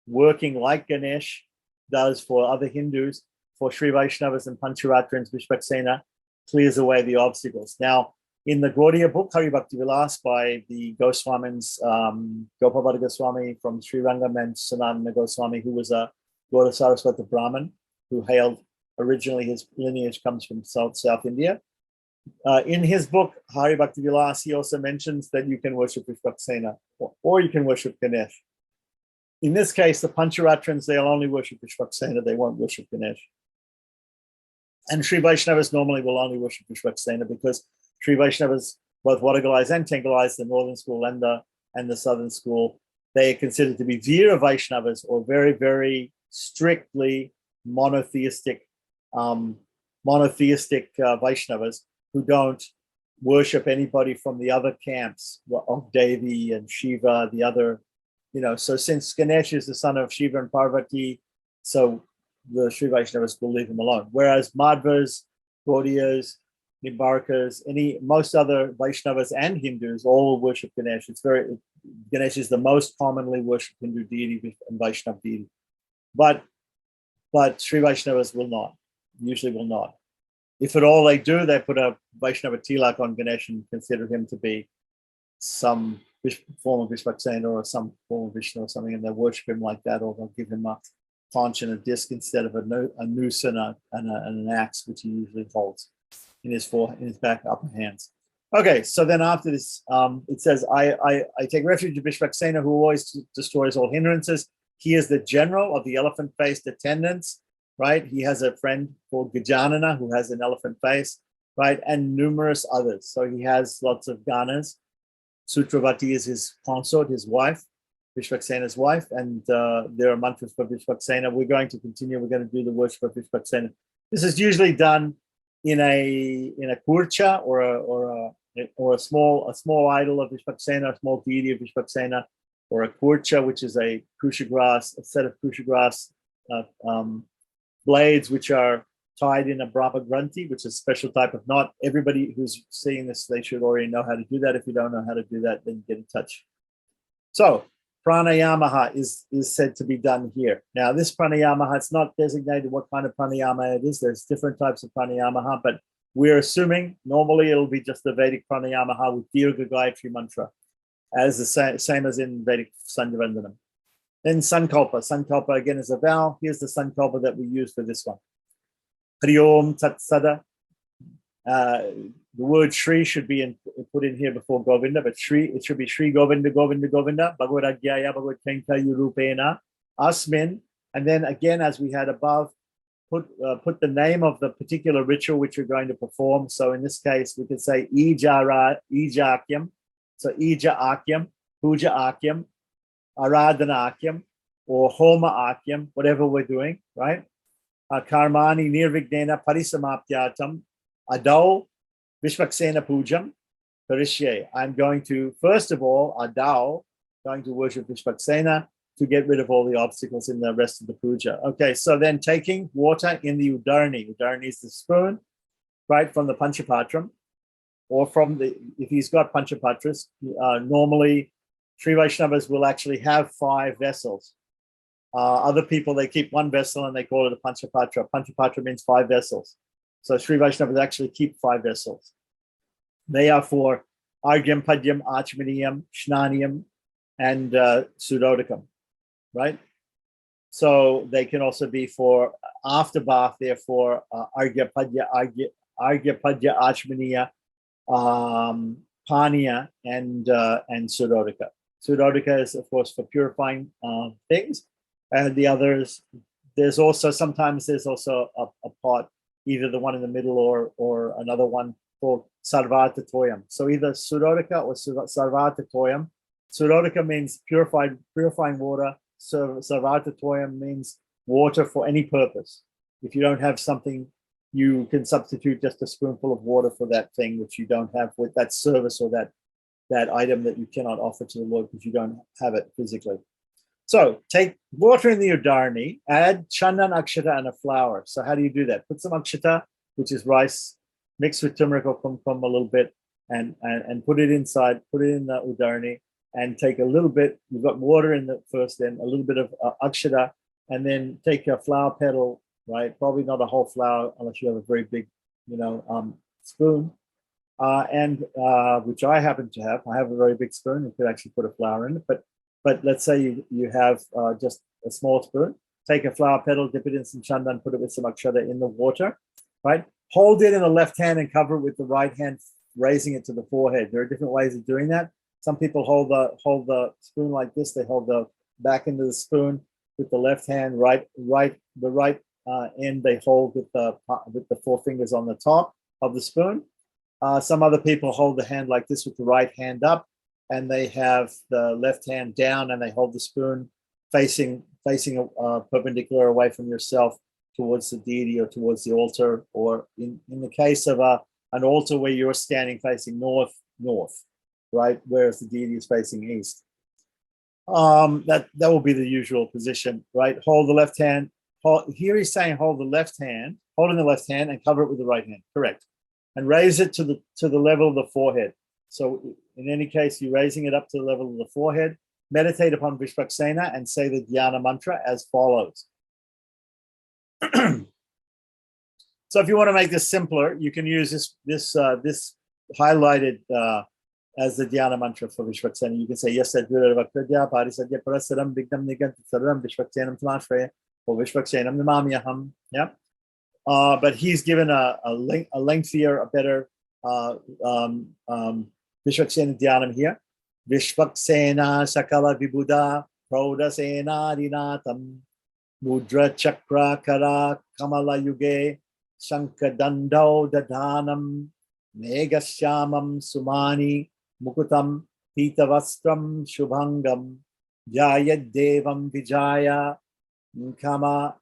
working like Ganesh does for other Hindus, for Sri Vaishnavas and Pancaratra and Vishwaksena, clears away the obstacles. Now, in the Gaudiya book, Hari Bhakti Vilas, by the Goswamins, Gopabhata Goswami from Sri Rangam and Sanatana Goswami, who was a Gauda Saraswata Brahmin, who hailed, originally his lineage comes from South India. In his book, Hari Bhakti Vilas, he also mentions that you can worship Vishwaksena or you can worship Ganesh. In this case, the Pancharatrans, they'll only worship Vishwaksena, they won't worship Ganesh. And Sri Vaishnavas normally will only worship Vishwaksena because Sri Vaishnavas, both Vadagalais and Tengalais, the northern school and the southern school, they are considered to be Veera Vaishnavas, or very, very strictly monotheistic Vaishnavas who don't worship anybody from the other camps of Devi and Shiva, the other, so since Ganesh is the son of Shiva and Parvati, so the Sri Vaishnavas will leave him alone. Whereas Madhvas, Gaudiyas, Nimbarkas, most other Vaishnavas and Hindus all worship Ganesh. Ganesh is the most commonly worshipped Hindu deity and Vaishnava deity. But Sri Vaishnavas usually will not. If at all they do, they put a Vaishnava tilak on Ganesh and consider him to be some form of Vishwaksena or some form of Vishnu or something, and they worship him like that, or they'll give him a conch and a disc instead of a noose and an axe, which he usually holds in his back upper hands. Okay, so then after this, it says, I take refuge in Vishwaksena, who always destroys all hindrances. He is the general of the elephant-faced attendants, right? He has a friend called Gajanana who has an elephant face, right? And numerous others. So he has lots of ganas. Sutravati is his consort, his wife, Vishwaksena's wife, and there are mantras for Vishwaksena. We're going to continue. We're going to do the worship of Vishwaksena. This is usually done in a kurcha or a small idol of Vishwaksena, a small deity of Vishwaksena, or a kurcha, which is a set of kusha grass blades, which are tied in a Brahma Granthi, which is a special type of knot. Everybody who's seeing this, they should already know how to do that. If you don't know how to do that, then get in touch. So pranayama is said to be done here. Now, this pranayama, it's not designated what kind of pranayama it is. There's different types of pranayama, but we're assuming normally it'll be just the Vedic pranayama with Dirgha Gayatri mantra, as the same as in Vedic Sandhyavandanam. Then Sankalpa. Sankalpa again is a vow. Here's the Sankalpa that we use for this one. Hari Om Tat Sada. The word Shri should be put in here before Govinda, but it should be Shri Govinda Govinda Govinda Bhagavad Agyaya Bhagavad Kenkaya Rupena Asmin. And then again, as we had above, put the name of the particular ritual which you're going to perform. So in this case, we could say Ija Akyam. So Ija Akyam, Puja Akyam, Aradhana Akyam, or Homa Akyam, whatever we're doing, right? Karmani Nirvignena Parisamaptyatam Adau Vishwaksena Pujam Parishye. I'm going to, first of all, going to worship Vishwaksena to get rid of all the obstacles in the rest of the puja. Okay, so then taking water in the Udarni. Udarni is the spoon, right, from the Panchapatram, or if he's got Panchapatras, normally Sri Vaishnavas will actually have 5 vessels. Other people, they keep 1 vessel and they call it a Panchapatra. Panchapatra means 5 vessels. So Sri Vaishnavas actually keep 5 vessels. They are for Argyam, Padyam, Achmaniyam, Shnaniyam, and Sudodakam, right? So they can also be for after bath, therefore Argya, Padya, Achmaniya, Paniya, and Sudodaka. Sudodaka is, of course, for purifying things. And the others, there's also a pot, either the one in the middle or another one called Sarvata Toyam. So either Sudodaka or Sarvata Toyam. Sudodaka means purifying water. Sarvata Toyam means water for any purpose. If you don't have something, you can substitute just a spoonful of water for that thing which you don't have, with that service or that item that you cannot offer to the Lord because you don't have it physically. So take water in the Udarni, add chandan akshata and a flower. So how do you do that? Put some akshata, which is rice, mixed with turmeric or kumkum a little bit, and put it inside, put it in the Udarni. and take a little bit, you've got water in the first, then a little bit of akshara, and then take a flower petal, right? Probably not a whole flower unless you have a very big, spoon. Which I happen to have. I have a very big spoon. You could actually put a flower in it, but let's say you have just a small spoon. Take a flower petal, dip it in some chandan, put it with some akshara in the water, right? Hold it in the left hand and cover it with the right hand, raising it to the forehead. There are different ways of doing that. Some people hold the spoon like this. They hold the back end of the spoon with the left hand, the right end they hold with the four fingers on the top of the spoon. Some other people hold the hand like this with the right hand up, and they have the left hand down, and they hold the spoon facing perpendicular away from yourself towards the deity or towards the altar, or in the case of an altar where you're standing facing north, right, whereas the deity is facing east. That will be the usual position, right? Hold the left hand. Here he's saying hold in the left hand and cover it with the right hand. Correct. And raise it to the level of the forehead. So in any case, you're raising it up to the level of the forehead. Meditate upon Vishvaksena and say the Dhyana Mantra as follows. So if you want to make this simpler, you can use this highlighted as the Dhyana Mantra for Vishvaksena. You can say yes, Sadhuravakrya, Parisadya, Parasaram, Vignam Nigant, Saram, Vishvaksenam Tamashreya, or Vishvaksenam Namamyaham. Yeah. But he's given a lengthier, a better Vishvaksena Dhyanam here. Vishvaksena Sakala Vibhuda Prodasena Dinatam Mudra Chakra Kara Kamala Yuge Shankadando Dadhanam Megashyamam Sumani Mukutam Pitavastram Shubhangam Jayad Devam Vijaya Kamam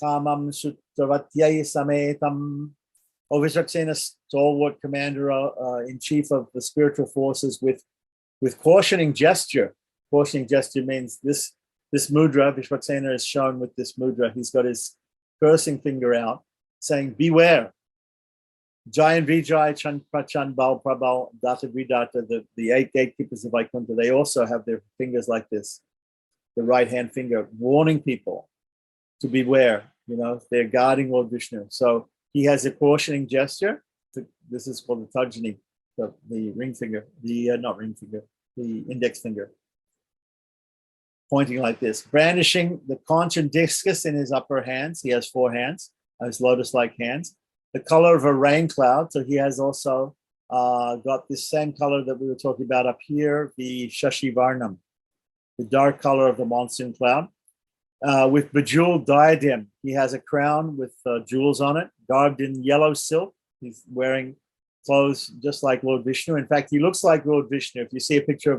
Sutravatyai Sametam. O Vishvaksena, stalwart commander in chief of the spiritual forces, with cautioning gesture. Cautioning gesture means this mudra, Vishvaksena is shown with this mudra. He's got his cursing finger out, saying, beware. Jai and Vijay, Chan Prachan, Bal Prabal, Data Vidata, the 8 gatekeepers of Vaikuntha, they also have their fingers like this, the right hand finger, warning people to beware. They're guarding Lord Vishnu. So he has a cautioning gesture. This is called the Tajani, the ring finger, not ring finger, the index finger, pointing like this, brandishing the conch and discus in his upper hands. He has 4 hands, his lotus-like hands, the color of a rain cloud. So he has also got this same color that we were talking about up here, the Shashi Varnam, the dark color of the monsoon cloud. With bejeweled diadem. He has a crown with jewels on it, garbed in yellow silk. He's wearing clothes just like Lord Vishnu. In fact, he looks like Lord Vishnu. If you see a picture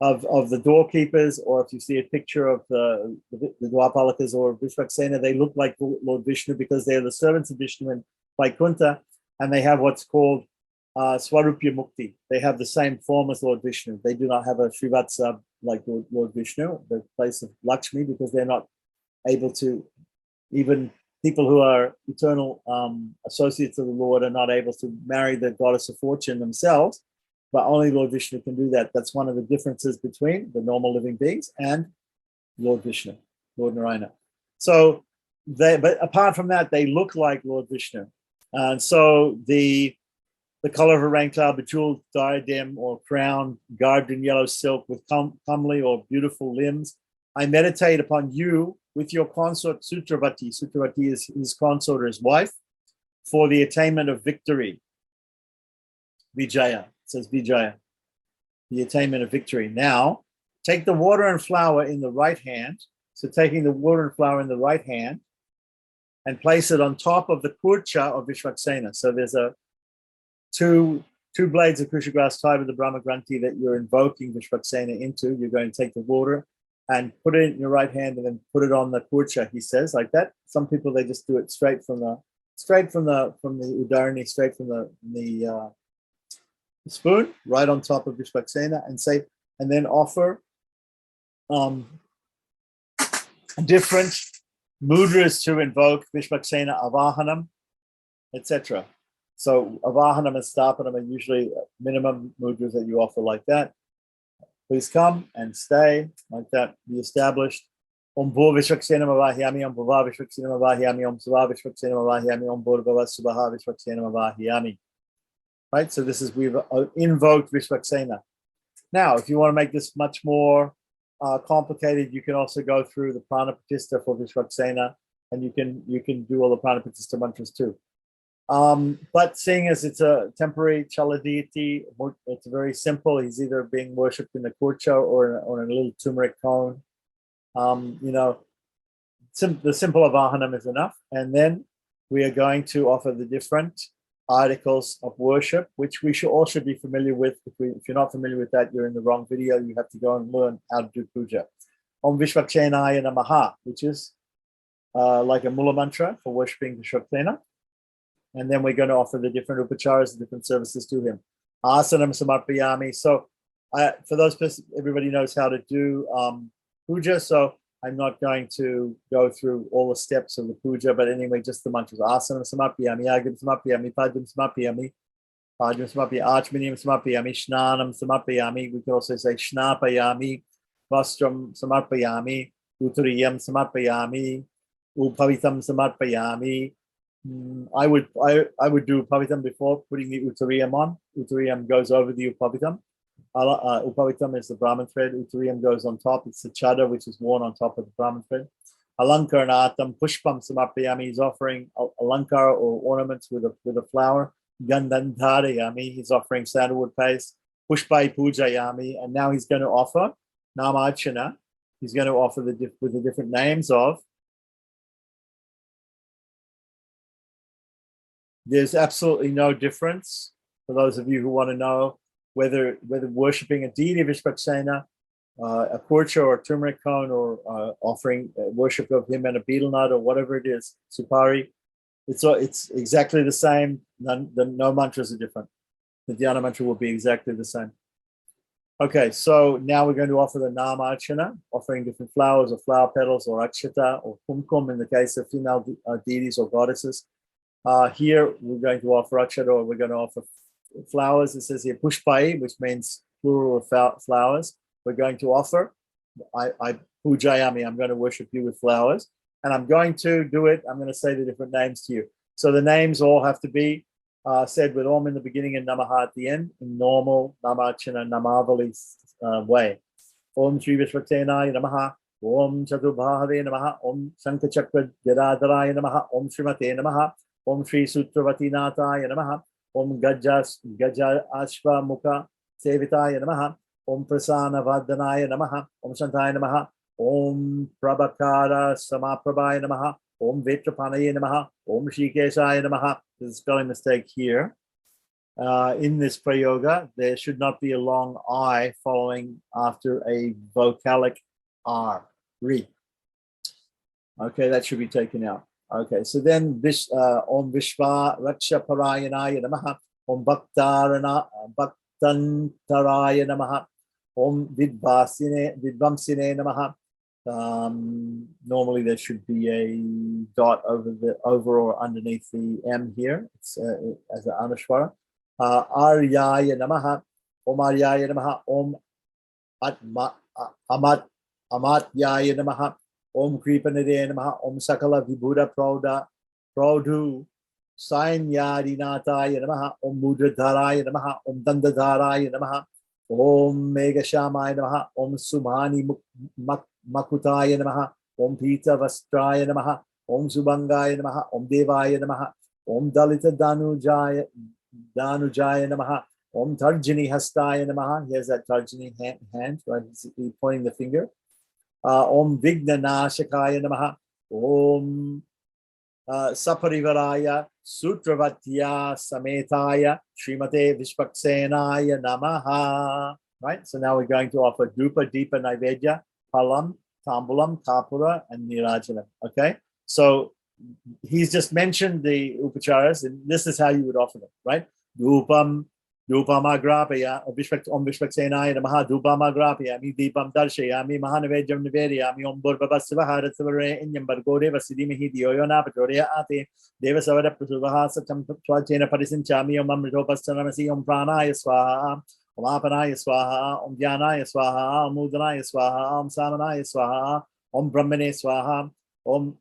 of the doorkeepers, or if you see a picture of the Dwapalakas or Vishvaksena, they look like Lord Vishnu because they're the servants of Vishnu in Vaikuntha, and they have what's called Swarupya Mukti. They have the same form as Lord Vishnu. They do not have a Srivatsa like Lord Vishnu, the place of Lakshmi, because they're not able to, even people who are eternal associates of the Lord are not able to marry the goddess of fortune themselves, but only Lord Vishnu can do that. That's one of the differences between the normal living beings and Lord Vishnu, Lord Narayana. So but apart from that, they look like Lord Vishnu. And so the color of a rain cloud, bejeweled diadem or crown, garbed in yellow silk with comely or beautiful limbs. I meditate upon you with your consort Sutravati. Sutravati is his consort or his wife, for the attainment of victory. Vijaya, it says Vijaya, the attainment of victory. Now, take the water and flour in the right hand. So taking the water and flour in the right hand and place it on top of the kurcha of Vishvaksena. So there's two blades of kusha grass tied with the Brahma Granthi that you're invoking Vishvaksena into. You're going to take the water and put it in your right hand and then put it on the kurcha, he says, like that. Some people, they just do it straight from the udarani, straight from the spoon, right on top of Vishvaksena, and then offer different mudras to invoke Vishvaksena, Avahanam, etc. So Avahanam and Stapanam are usually minimum mudras that you offer like that. Please come and stay like that. Be established. Om Bhur Vishwaksena Mavahyami, Om Bhava Vishwaksena Mavahyami, Om Sava Vishwaksena Mavahyami, Om Bhur Bhava Subaha Vishwaksena Mavahyami. Right? So this is, we've invoked Vishwaksena. Now, if you want to make this much more complicated, you can also go through the Prana Pratishta for Vishwaksena, and you can do all the Prana Pratishta mantras too. But seeing as it's a temporary Chala deity, it's very simple. He's either being worshipped in the kurcha or in a little turmeric cone. The simple Avahanam is enough. And then we are going to offer the different articles of worship, which we should all be familiar with. If you're not familiar with that, you're in the wrong video. You have to go and learn how to do puja. Om Vishwaksenaya Namaha, which is like a Mula mantra for worshipping Vishwaksena. And then we're going to offer the different upacharas, the different services to him. Asanam Samarpayami. So for those persons, everybody knows how to do puja. So I'm not going to go through all the steps of the puja, but anyway, just the mantras. Asanam Samarpayami, Agam Samarpayami, Padam Samarpayami, Padam Samarpayami, Archminium Samarpayami, Shnanam Samarpayami. We can also say Shnapayami, Vastram Samarpayami, Uttariyam Samarpayami, Upavitam Samarpayami. I would do Upavitam before putting the Uttariyam on. Uttariyam goes over the Upavitam. Upavitam is the Brahman thread. Uttariyam goes on top. It's the chadar which is worn on top of the Brahman thread. Alankarnatam Pushpam Samarpayami. He's offering alankar or ornaments with a flower. Gandhandharayami. He's offering sandalwood paste. Pushpai Pujayami. And now he's going to offer Namachana. He's going to offer with the different names of. There's absolutely no difference for those of you who want to know whether worshipping a deity of Vishwaksena, a kurcha or a turmeric cone, or offering worship of him and a betel nut or whatever it is, supari, it's exactly the same. No mantras are different. The dhyana mantra will be exactly the same. Okay, so now we're going to offer the Nama Archana, offering different flowers or flower petals or akshata or kumkum in the case of female deities or goddesses. Here we're going to offer akshata, or we're going to offer flowers. It says here pushpai, which means plural of flowers. We're going to offer. I pujayami. I'm going to worship you with flowers, and I'm going to do it. I'm going to say the different names to you. So the names all have to be said with Om in the beginning and Namaha at the end in normal Namachana Namavali way. Om Shri Vishwaksenaya Namaha. Om Chatubhave Namaha. Om Shankachakra Gadadharaya Namaha. Om Srimate Namaha. Om Shri Sutravati Nataya Namaha. Om Gaja Ashva Mukha Sevitaya Namaha. Om Prasana Vadanaya Namaha. Om Shantaya Namaha. Om Prabhakara Samaprabhaya Namaha. Om Vetrapanaya Namaha. Om Shikeshaya Namaha. There's a spelling mistake here. In this prayoga, there should not be a long I following after a vocalic R. Re. Okay, that should be taken out. Okay, so then this Om Vishva Raksha Parayanaya Namaha. Om Bhaktantaraya Namaha. Om Vidvamsine Namaha. Normally there should be a dot over or underneath the M here. It's as an Anuswara. Aryaya Namaha. Om Aryaya Namaha. Om Amatyaya Namaha. Om Kripanade Namaha. Om Sakala Vibhuda Prodhu Sainyadinataya Namaha. Om Mudradharaya Namaha. Om Dandadharaya Namaha. Om Megashamaya Namaha. Om Sumani Makutaya Namaha. Om Pita Vastraya Namaha. Om Subangaya Namaha. Om Devaya Namaha. Om Dalita Danujaya Namaha. Om Tarjini Hastaya Namaha. Here's that Tarjini hand, right? He's pointing the finger. Om Vigna Nashakaya Namaha. Om Saparivaraya Sutravatya Sametaya Srimate Vishwaksenaya Namaha. Right? So now we're going to offer Drupa, Deepa, Naivedya, Palam, Tambulam, Kapura, and Nirajana. Okay? So he's just mentioned the upacharas, and this is how you would offer them, right? Dupam Agrapaya, Om Vishwaksenaya Namaha, Dupam Agrapaya, Deepam Darshayami, Mahanavejam Nivedayami, Om Burbhavasavahara Savare, Inyam Bargore, Vasidimihi, Dioyona, Patoria Ate, Devasavara Prasuvaha, Satam Twachena Parisinchami, Om Amritopastanamasi, Om Pranaya Swaha, Om Apanaya Swaha, Om Dhyanaya Swaha, Om Udanaya Swaha, Om Samanaya Swaha, Om Brahmane Swaha, Om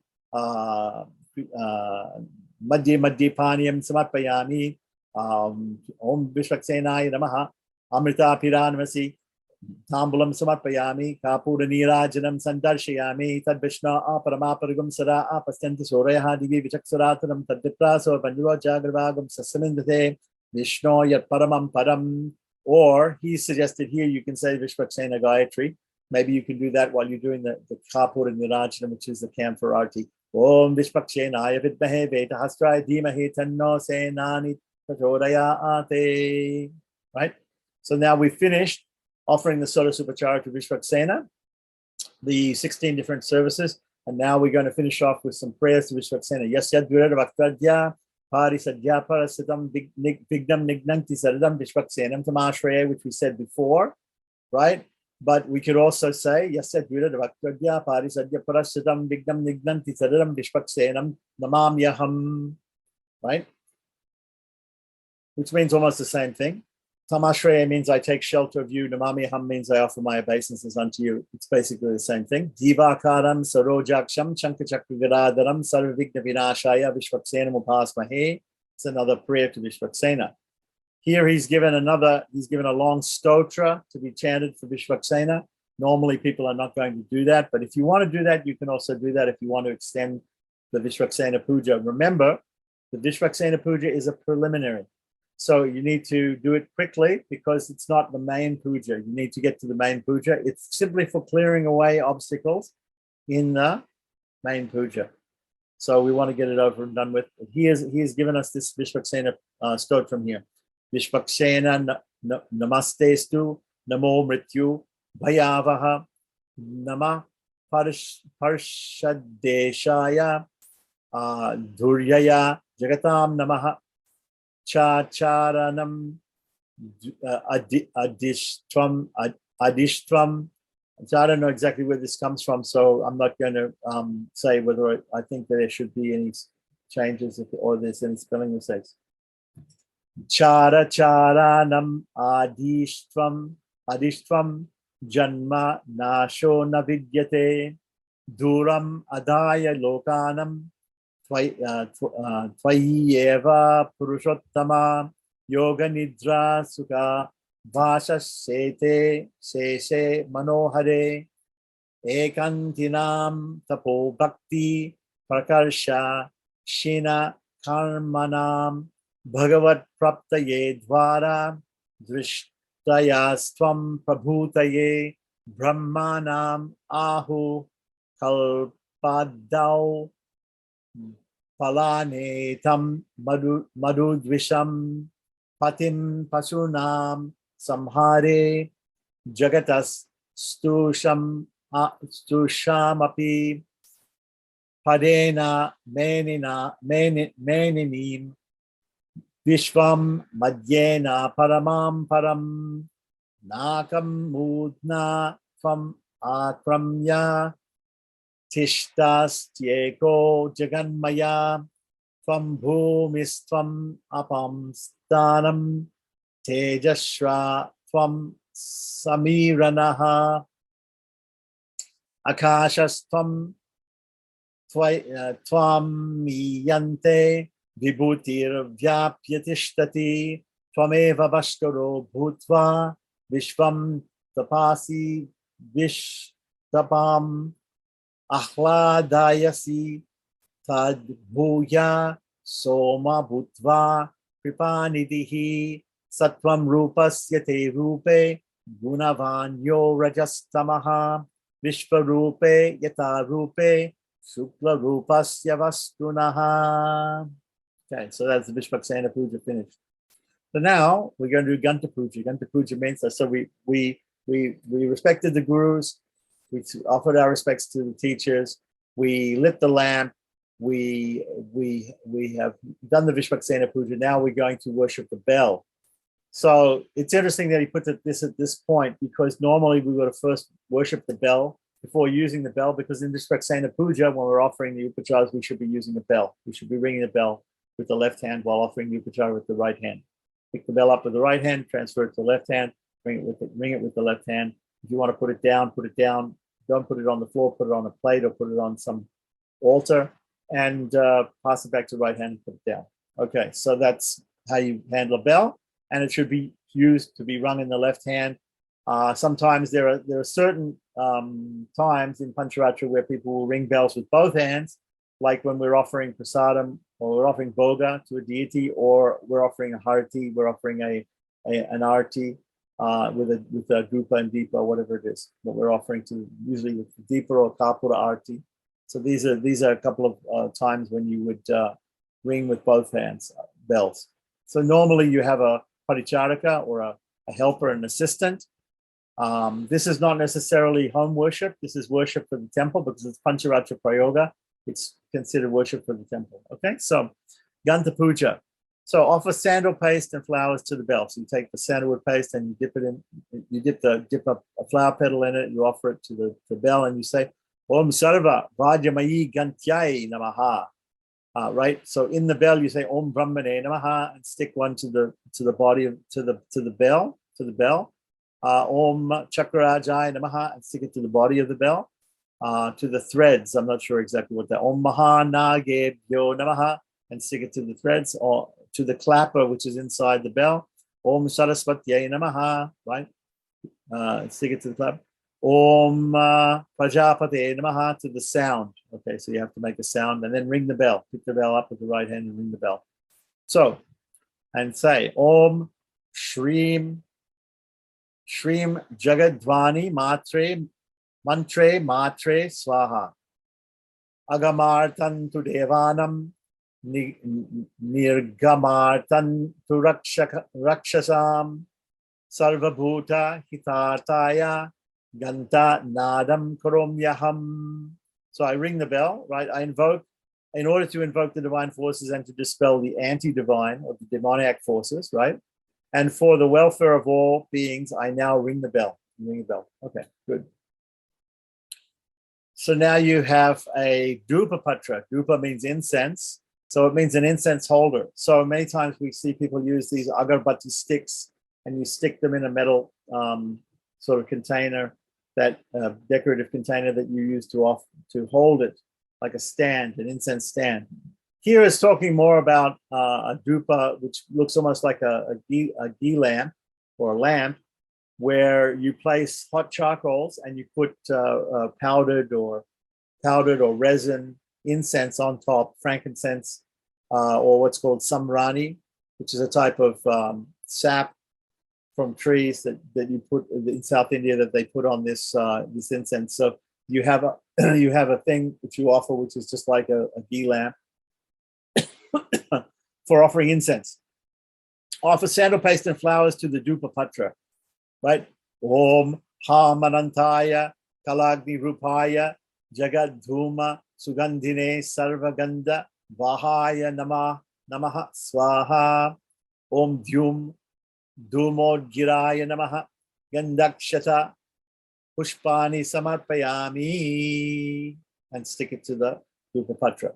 Madhye Madhye Panyam Samarpayami, Om Vishwaksenaya Namaha, Amrita Piranamasi, Tambulam Samarpayami, Kapura Nirajanam Sandarshayami, Tad Vishna Aparamaparagum Sada Apastanta Soreha Divi Vichaksaratanam Tadipraso Banjua Jagravagam Sasamindate, Vishno Yat Paramam Param. Or he suggested here you can say Vishwaksena Gayatri. Maybe you can do that while you're doing the Kapura Nirajanam, which is the Camphor Arti. Om Vishwaksena Vidmahe Vetahastrai Dhimahe Tanno Senani Prachodayate. Right? So now we finished offering the Soda Supachara to Vishwaksena, the 16 different services. And now we're going to finish off with some prayers to Vishwaksena. Yasyad Virada Vaktadya, Pari Sadhya Parasitam, Vignam Nignanti Saradam Vishwaksenam Tamashraya, which we said before, right? But we could also say, Yasyad Virada Vaktadya, Pari Sadhya Parasitam, Vignam Nignanti Saradam Vishwaksenam Namam Yaham, right? Which means almost the same thing. Tamashraya means I take shelter of you. Namamiham means I offer my obeisances unto you. It's basically the same thing. Divakaram Sarojaksham Chankachakrigadadaram Sarvigna Vinashaya Vishwaksenam Upasmahe. It's another prayer to Vishwaksena. Here he's given a long stotra to be chanted for Vishwaksena. Normally people are not going to do that, but if you want to do that, you can also do that if you want to extend the Vishwaksena Puja. Remember, the Vishwaksena Puja is a preliminary. So you need to do it quickly because it's not the main puja. You need to get to the main puja. It's simply for clearing away obstacles in the main puja. So we want to get it over and done with. He has given us this Vishwaksena stotram here. Vishwaksena namastestu namo mrityu bhayavaha nama parshadeshaya dhuryaya jagatam namaha Chacharanam adishtvam. So I don't know exactly where this comes from, so I'm not going to say whether I think that there should be any changes or there's any spelling mistakes. Charanam adishtvam janma nasho navidyate duram adaya lokanam Tvayeva Purushottama Yoga Nidra Sukha Vasha Sete Sese Manohare Ekantinam Tapo Bhakti Prakarsha Shina Karmanam Bhagavat Praptaye Dvara Drishtayastvam Prabhutaye Brahmanam Ahu Kalpadau Palane tam madudvisham patim pasunam samhare jagatas stushamapi padena meninim vishvam madhyena paramam param nakam mudna tvam akramya Tishtastyeko Jaganmaya Tvam Bhumistvam Apam Stanam Tejashra Tvam Samiranaha Akashastvam Tvamiyante Vibhutir Vyapyatishtati Tvameva Bhaskaro Bhutva Vishvam Tapasi Vishtapam Ahladayasi tad bhuya soma bhutva kripanidhi satvam rupasya te rupe gunavanyo rajastamaha vishvarupe yata rupe shukla rupasya vastunaha. Okay, so that's the Vishwaksena Puja finished. So now we're going to do Ganta Puja. Ganta Puja means that so we respected the gurus. We offered our respects to the teachers. We lit the lamp. We have done the Vishwaksena Puja. Now we're going to worship the bell. So it's interesting that he put this at this point because normally we would have first worshipped the bell before using the bell because in Vishwaksena Puja, when we're offering the upacharas, we should be using the bell. We should be ringing the bell with the left hand while offering the upachara with the right hand. Pick the bell up with the right hand, transfer it to the left hand, ring it with the left hand. If you want to put it down, put it down. Don't put it on the floor, put it on a plate or put it on some altar, and pass it back to the right hand and put it down. Okay, so that's how you handle a bell, and it should be used to be rung in the left hand. Sometimes there are certain times in Pancaratra where people will ring bells with both hands, like when we're offering prasadam or we're offering bhoga to a deity, or we're offering a harati, we're offering an arti with a dupa and deepa, whatever it is that we're offering to, usually with deepa or kapura arti. So these are a couple of times when you would ring with both hands bells. So normally you have a paricharaka or a helper, an assistant. This is not necessarily home worship. This is worship for the temple because it's Pancaratra Prayoga. It's considered worship for the temple. Okay, so Ganta Puja. So offer sandal paste and flowers to the bell. So you take the sandalwood paste and you dip it in. You dip a flower petal in it. You offer it to the bell and you say Om Sarva Vajamayi Gantyai Namaha. Right. So in the bell you say Om Brahmane Namaha and stick one to the body of to the bell. Om Chakrajai Namaha and stick it to the body of the bell. To the threads, I'm not sure exactly what that. Om Maha Nage Yo Namaha and stick it to the threads, or to the clapper which is inside the bell. Om Saraswatyai Namaha, right? Stick it to the clapper. Om Prajapate Namaha to the sound. Okay, so you have to make a sound and then ring the bell. Pick the bell up with the right hand and ring the bell. So, and say Om Shreem Jagadvani Mantre Swaha Agamartan tu Devanam Nirgamartan tu Rakshasam Sarvabhuta Hitataya Ganta Nadam Karomyaham. So I ring the bell, right? I invoke, in order to invoke the divine forces and to dispel the anti-divine or the demoniac forces, right? And for the welfare of all beings, I now ring the bell. Ring the bell. Okay, good. So now you have a Dhupa Patra. Dhupa means incense. So it means an incense holder. So many times we see people use these agarbatti sticks and you stick them in a metal sort of container, that decorative container that you use to hold it, like a stand, an incense stand. Here is talking more about a dhupa, which looks almost like a ghee lamp or a lamp, where you place hot charcoals and you put powdered or resin incense on top, frankincense, or what's called samrani, which is a type of sap from trees that you put in South India that they put on this incense. So you have a thing that you offer, which is just like a ghee lamp for offering incense. Offer sandal paste and flowers to the Dhupa Patra, right? Om Hamanantaya Kalagni Rupaya Jagad Dhuma Sugandhine Sarvaganda Vahaya Namaha Swaha Om Dhyum Dhumodgiraya Namaha Gandakshata Pushpani Samarpayami, and stick it to the Dhupa Patra.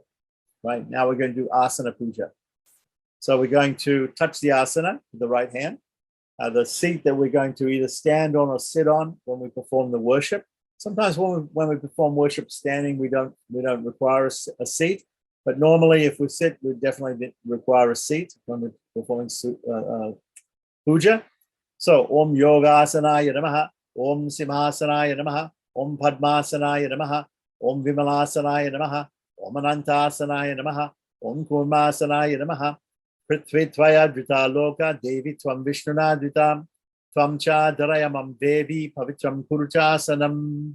Right, now we're going to do Asana Puja. So we're going to touch the asana with the right hand, the seat that we're going to either stand on or sit on when we perform the worship. Sometimes when we perform worship standing, we don't require a seat, but normally if we sit, we definitely require a seat when we're performing puja. So Om Yogasanaya Namaha, Om Simhasanaya Namaha, Om Padmasanaya Namaha, Om Vimalasanaya Namaha, Om Anantasanaya Namaha, Om Kurmasanaya Namaha, Prithvi Tvaya Drita Loka, Devi Tvam Vishnuna Dritam, Tvam Cha Darayamam Devi, Pavitram Kuruchasanam.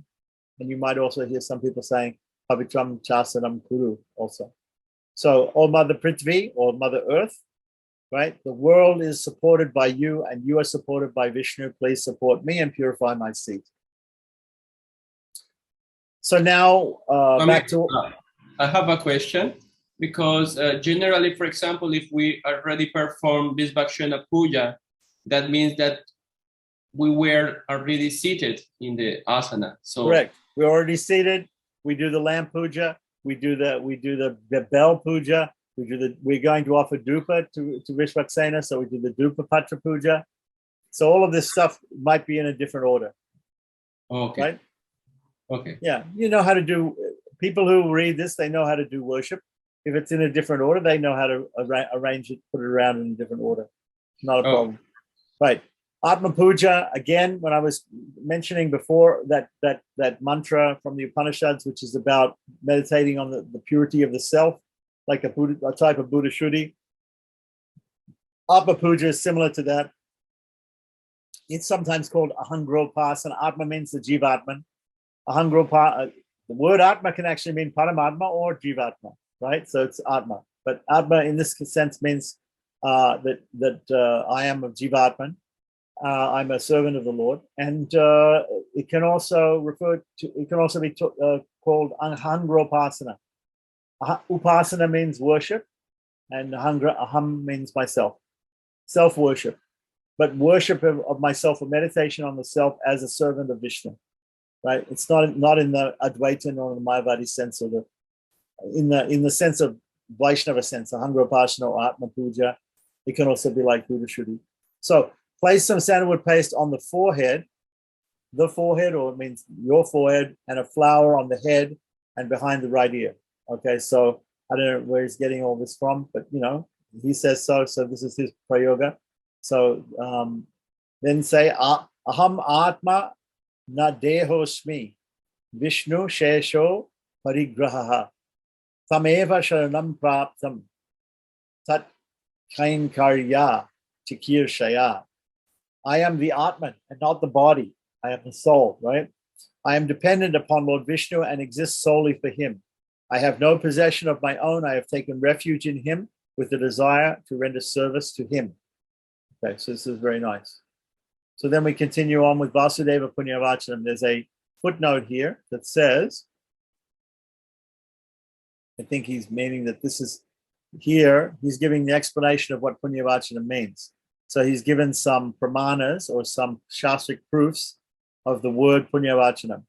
And you might also hear some people saying Pavitram Chasanam Kuru also. So, O Mother Prithvi, or Mother Earth, right? The world is supported by you and you are supported by Vishnu. Please support me and purify my seat. So now back to... I have a question, because generally, for example, if we already perform this Bhakshana Puja, that means that we were already seated in the asana. So correct. We're already seated. We do the lamp puja. We do the bell puja. We're going to offer dhupa to Vishvaksena, so we do the dhupa patra puja. So all of this stuff might be in a different order, Okay. right? Okay. Yeah, you know how to do, people who read this, they know how to do worship. If it's in a different order, they know how to arrange it, put it around in a different order. Not a problem. Right. Atma Puja, again, when I was mentioning before that mantra from the Upanishads, which is about meditating on the purity of the self, like a type of Buddha Shuddhi. Atma Puja is similar to that. It's sometimes called Ahangropasana. Atma means the Jivatman. The word Atma can actually mean Paramatma or Jivatma, right? So it's Atma. But Atma in this sense means that I am of Jivatman. I'm a servant of the Lord, and it can also be called Ahangropasana. Upasana means worship, and aham means myself, self-worship. But worship of myself, or meditation on the self as a servant of Vishnu, right? It's not in the Advaitin or the Mayavadi sense, or in the sense of Vaishnava sense, Ahangropasana or Atma Puja. It can also be like Buddha Shuddhi. So place some sandalwood paste on the forehead, or it means your forehead, and a flower on the head and behind the right ear. Okay, so I don't know where he's getting all this from, but he says so. So this is his prayoga. So then say aham atma na dehosmi Vishnu shesho parigraha tameva sharanam praptam tat kainkarya tikir shaya. I am the Atman and not the body. I am the soul, right? I am dependent upon Lord Vishnu and exist solely for him. I have no possession of my own. I have taken refuge in him with the desire to render service to him. Okay, so this is very nice. So then we continue on with Vasudeva Punyavachanam. There's a footnote here that says, I think he's meaning that this is here, he's giving the explanation of what Punyavachanam means. So he's given some pramanas or some shastric proofs of the word Punyavachanam.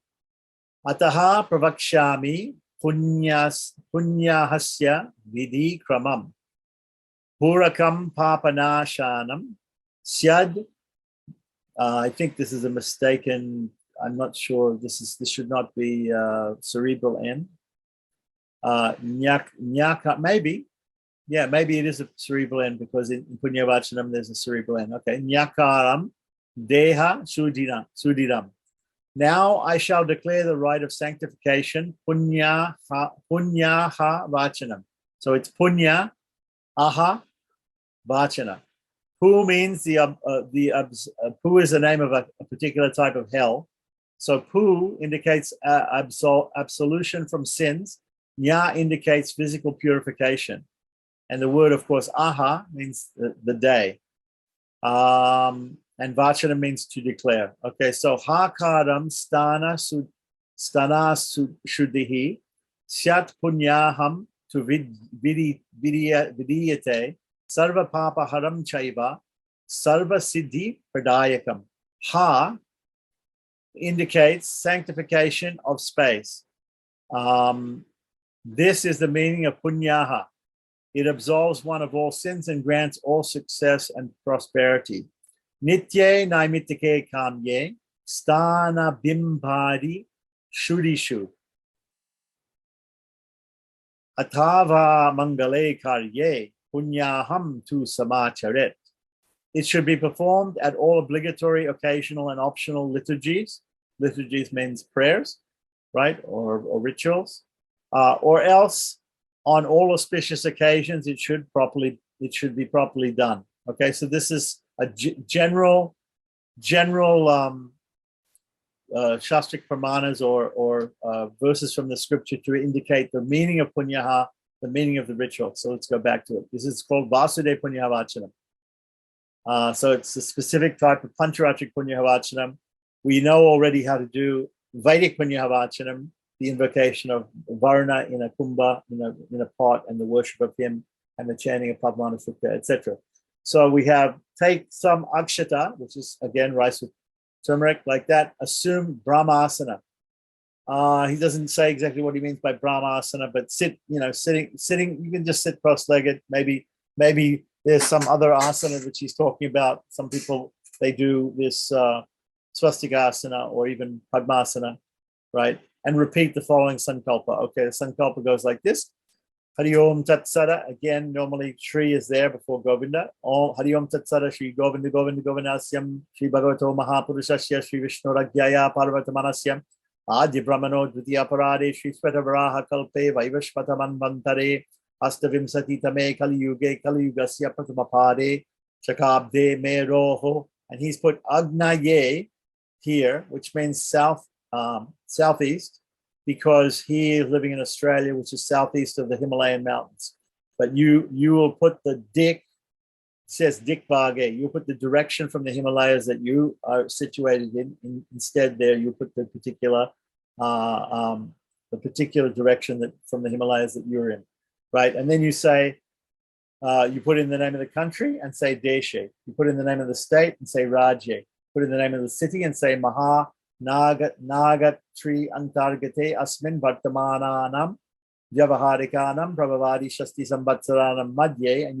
Ataha pravakshami punyahasya vidhi kramam purakam papanashanam syad. I think this is a mistaken, I'm not sure, this should not be cerebral N. Nyaka, maybe. Yeah, maybe it is a cerebral N, because in Punyavachanam there's a cerebral N. Okay. Nyakaram deha sudiram. Now I shall declare the rite of sanctification, punyaha vachanam. So it's punya, aha, vachana. Pu means Pu is the name of a particular type of hell. So Pu indicates absolution from sins. Nya indicates physical purification. And the word, of course, aha means the day. And vachana means to declare. Okay, so hakaram stana shuddhihi syat punyaham to vidiyate sarva papa haram chaiva sarva siddhi pradayakam. Ha indicates sanctification of space. This is the meaning of punyaha. It absolves one of all sins and grants all success and prosperity. Nitye naimitike kamye stana bimbadi shudishu atava mangale karye punyaham tu samacharet. It should be performed at all obligatory, occasional, and optional liturgies. Liturgies means prayers, right, or rituals, or else on all auspicious occasions it should be properly done. Okay, so this is a general shastric pramanas or verses from the scripture to indicate the meaning of punyaha, the meaning of the ritual. So let's go back to it. This is called Vasudeva Punyahavachanam. So it's a specific type of Pancaratra Punyahavachanam. We know already how to do Vedic Punyahavachanam, the invocation of Varuna in a kumbha, in a pot, and the worship of him, and the chanting of Padmana Sukta, etc. So we take some akshata, which is again rice with turmeric, like that. Assume Brahmasana. He doesn't say exactly what he means by Brahmasana, but sitting. You can just sit cross-legged. Maybe there's some other asana which he's talking about. Some people they do this swastikasana or even padmasana, right? And repeat the following sankalpa. Okay, the sankalpa goes like this. Hari Om Tat Sada. Again, normally Shri is there before Govinda. Om Hari Om Tat Sada, Shri Govinda Govinda Govinasyam, Shri Bhagavato Mahapurushasya, Shri Vishnu Ragyaya Parvatamanasya, Adi Brahmano Dvitiya Parade, Shri Svetavaraha Kalpe, Vaivashpata Manvantare, Astavimsati Tame Kali Yuge, Kali Yugasya Pratamapade, Chakabde Me Roho. And he's put Agnaye here, which means southeast, because he is living in Australia, which is southeast of the Himalayan mountains. But you will put the dik, says dik bhage, you put the direction from the Himalayas that you are situated in. Instead there you put the particular direction that from the Himalayas that you're in, right? And then you say, you put in the name of the country and say Deshe. You put in the name of the state and say Rajye. Put in the name of the city and say Maha Nagat Tri Antargate Asmin Vartamananam Vyavaharikanam Prabhavadi Shasti Sambatsaranam Madhye, and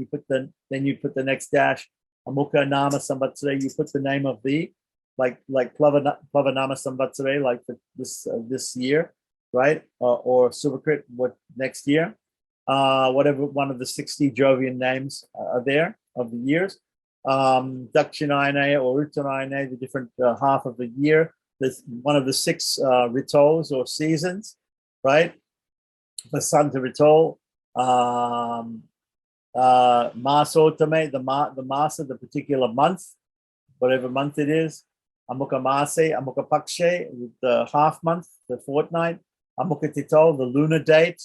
then you put the next dash Amukha Nama Sambatsare. You put the name of the like Plavanama Sambatsare, like this year, right? Or Subakrit, what next year? Whatever one of the 60 Jovian names are there of the years. Dakshinayane or Uttanayane, the different half of the year. There's one of the 6 ritos or seasons, right? Vasanta Ritol, Masotame, the Masa, the particular month, whatever month it is. Amukha Mase, Amukha Pakshe, the half month, the fortnight. Amukha Titol, the lunar date,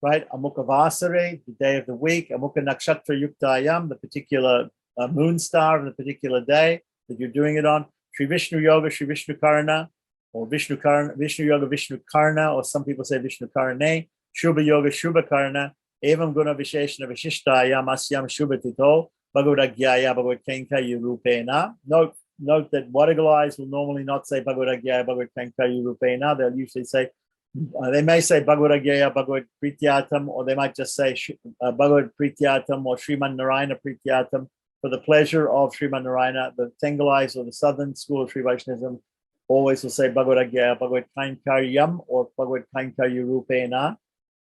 right? Amukha Vasare, the day of the week. Amukha Nakshatra Yuktayam, the particular moon star of the particular day that you're doing it on. Shri Vishnu Yoga, Shri Vishnu Karna, or Vishnu Yoga, Vishnu Karna, or some people say Vishnu Karne, Shubha Yoga, Shubha Karna, Evam Guna Visheshna Vishishtayam Asyam Shubha Tito, Bhagavagyaya Bhagavad Kenkayu Rupena. Note that Wadagalize will normally not say Bhagavagyaya Bhagavad Kenkayu Rupena. They'll usually say, they may say Bhagavagyaya Bhagavad Prityatam, or they might just say Bhagavad Prityatam or Sriman Narayana Prityatam. For the pleasure of Sriman Narayana, the Tengalais or the Southern School of Sri Vaishnavism always will say Bhagavad-gyaya, Bhagavad Kainkaryam, or Bhagavad Kainkaryu Rupena,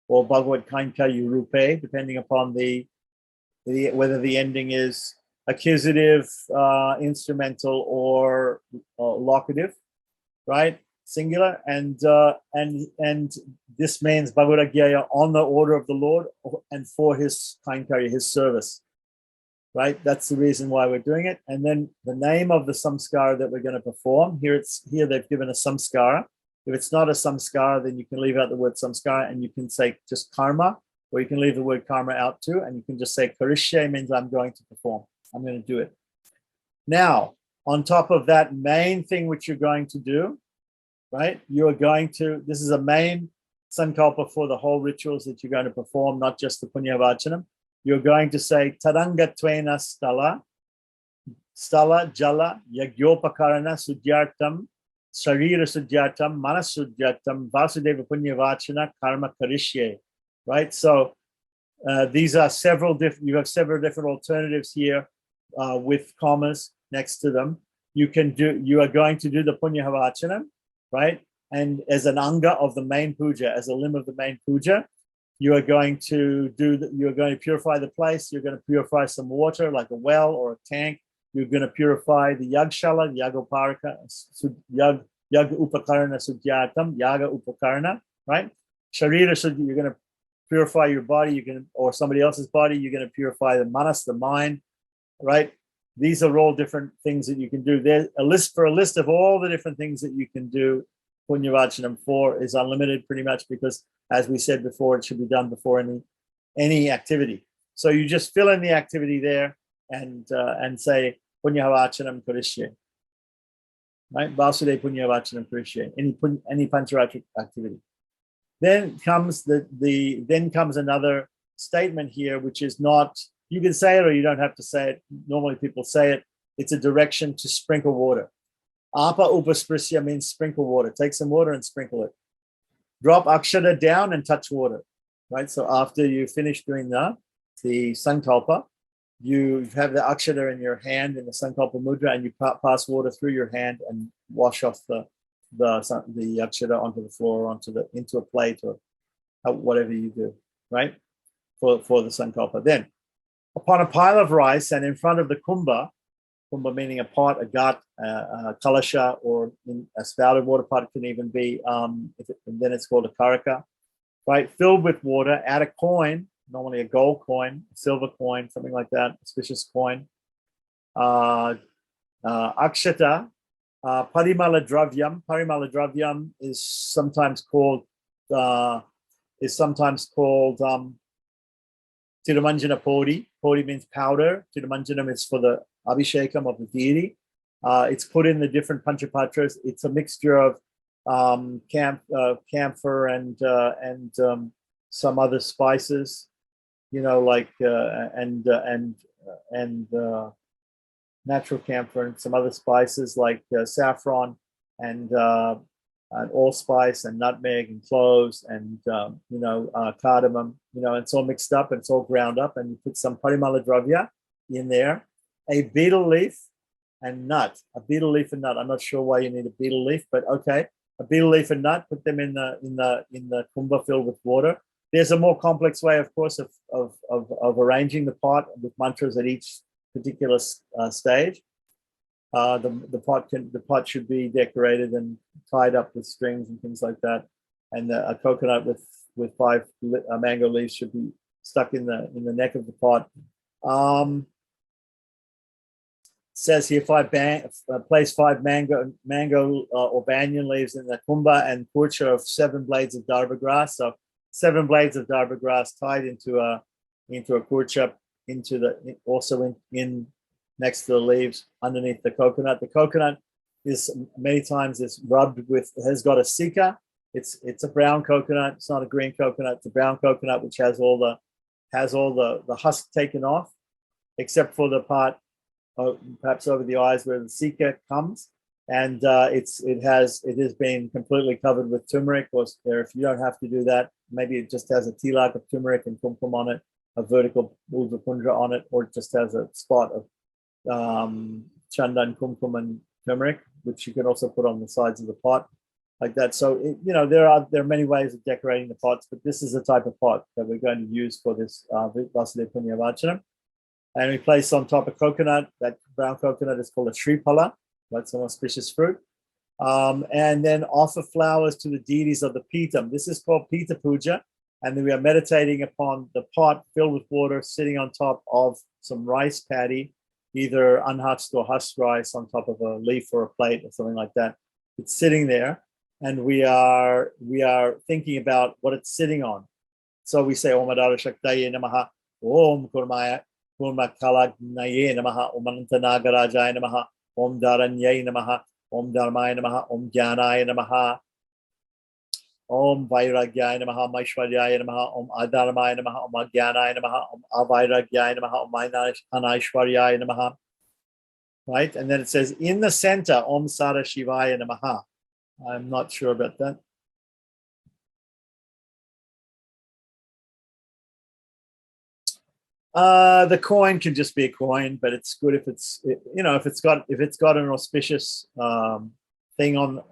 or Bhagavad Kainkaryu Rupe, depending upon whether the ending is accusative, instrumental, or locative, right? Singular, and this means Bhagavad-gyaya on the order of the Lord and for his Kainkarya, his service. Right, that's the reason why we're doing it. And then the name of the samskara that we're going to perform here. They've given a samskara. If it's not a samskara, then you can leave out the word samskara and you can say just karma, or you can leave the word karma out too, and you can just say karishye means I'm going to perform. I'm going to do it. Now, on top of that main thing which you're going to do, right? You are going to. This is a main sankalpa for the whole rituals that you're going to perform, not just the punyavachanam. You're going to say Tarangatvena Stala Jala Yagyopakarana Sudyartam Sharira Sudyartam Manas Sudyartam Vasudeva Punyavachana Karma Karishye. Right? So these are you have several different alternatives here with commas next to them. You are going to do the Punyavachana, right? And as an anga of the main puja, as a limb of the main puja. You are going to purify the place. You're going to purify some water, like a well or a tank. You're going to purify the yagshala, Yaga Upakarana Sudyatam, Yaga Upakarana, right? Sharira, you're going to purify your body, or somebody else's body. You're going to purify the manas, the mind, right? These are all different things that you can do. There's a list of all the different things that you can do. Punyavachanam for is unlimited pretty much, because as we said before, it should be done before any activity. So you just fill in the activity there and say Punyavachanam Karishye. Right? Vasudev Punyavachanam Karishye. Any Pancaratra activity. Then comes another statement here, which is not, you can say it or you don't have to say it. Normally people say it. It's a direction to sprinkle water. Apa upasprisya means sprinkle water. Take some water and sprinkle it. Drop akshara down and touch water. Right? So after you finish doing the sankalpa, you have the akshata in your hand in the Sankalpa Mudra, and you pass water through your hand and wash off the akshata onto the floor, into a plate, or whatever you do, right? For the Sankalpa. Then, upon a pile of rice and in front of the kumbha meaning a pot, a ghat, a kalasha, or a spouted water pot can even be, and then it's called a karaka, right? Filled with water, add a coin, normally a gold coin, a silver coin, something like that, auspicious coin. Akshata, parimala dravyam. Parimala dravyam is sometimes called Tirumanjana Podi. Podi means powder. Tirumanjanam is for the Abhishekam of the deity. It's put in the different Panchapatras. It's a mixture of camphor and some other spices, like natural camphor and some other spices like saffron and allspice and nutmeg and cloves and cardamom. It's all mixed up and it's all ground up, and you put some parimala dravya in there, a betel leaf and nut. A betel leaf and nut. I'm not sure why you need a betel leaf, but okay. A betel leaf and nut. Put them in the kumbha filled with water. There's a more complex way, of course, of arranging the pot with mantras at each particular stage. The pot should be decorated and tied up with strings and things like that, and a coconut with 5 mango leaves should be stuck in the neck of the pot. Says here place 5 mango or banyan leaves in the kumbha and kurcha of 7 blades of darba grass. So 7 blades of darba grass tied into a kurcha, also in next to the leaves underneath the coconut. The coconut is many times has got a sika. It's a brown coconut. It's not a green coconut. It's a brown coconut which has all the husk taken off, except for the part perhaps over the eyes where the sika comes, and it has been completely covered with turmeric. Or if you don't have to do that, maybe it just has a tilak of turmeric and kumkum on it, a vertical ulvapundra on it, or it just has a spot of chandan, kumkum, and turmeric, which you can also put on the sides of the pot like that. So there are many ways of decorating the pots, but this is the type of pot that we're going to use for this Vasudeva Punya Vachanam. And we place on top a coconut. That brown coconut is called a shripala. That's an auspicious fruit. And then offer flowers to the deities of the Pitam. This is called Pita Puja. And then we are meditating upon the pot filled with water sitting on top of some rice paddy, either unhusked or husked rice on top of a leaf or a plate or something like that. It's sitting there, and we are thinking about what it's sitting on. So we say Om Adara Shaktaye Namaha, Om Kurmaya Kalagnaye Namaha, Om Anantanagarajaya Namaha, Om Dharanyaye Namaha, Om Dharmaya Namaha, Om Jnanaya Namaha, Om Vairagyaya Namaha, Maishwaryaya Namaha, Om Adharmaya Namaha, Om Ajnanaya Namaha, Om Avairagyaya Namaha, Om Anaishwaryaya Namaha. Right? And then it says in the center, Om Sada Shivaya Namaha. I'm not sure about that. The coin can just be a coin, but it's good if it's got an auspicious thing on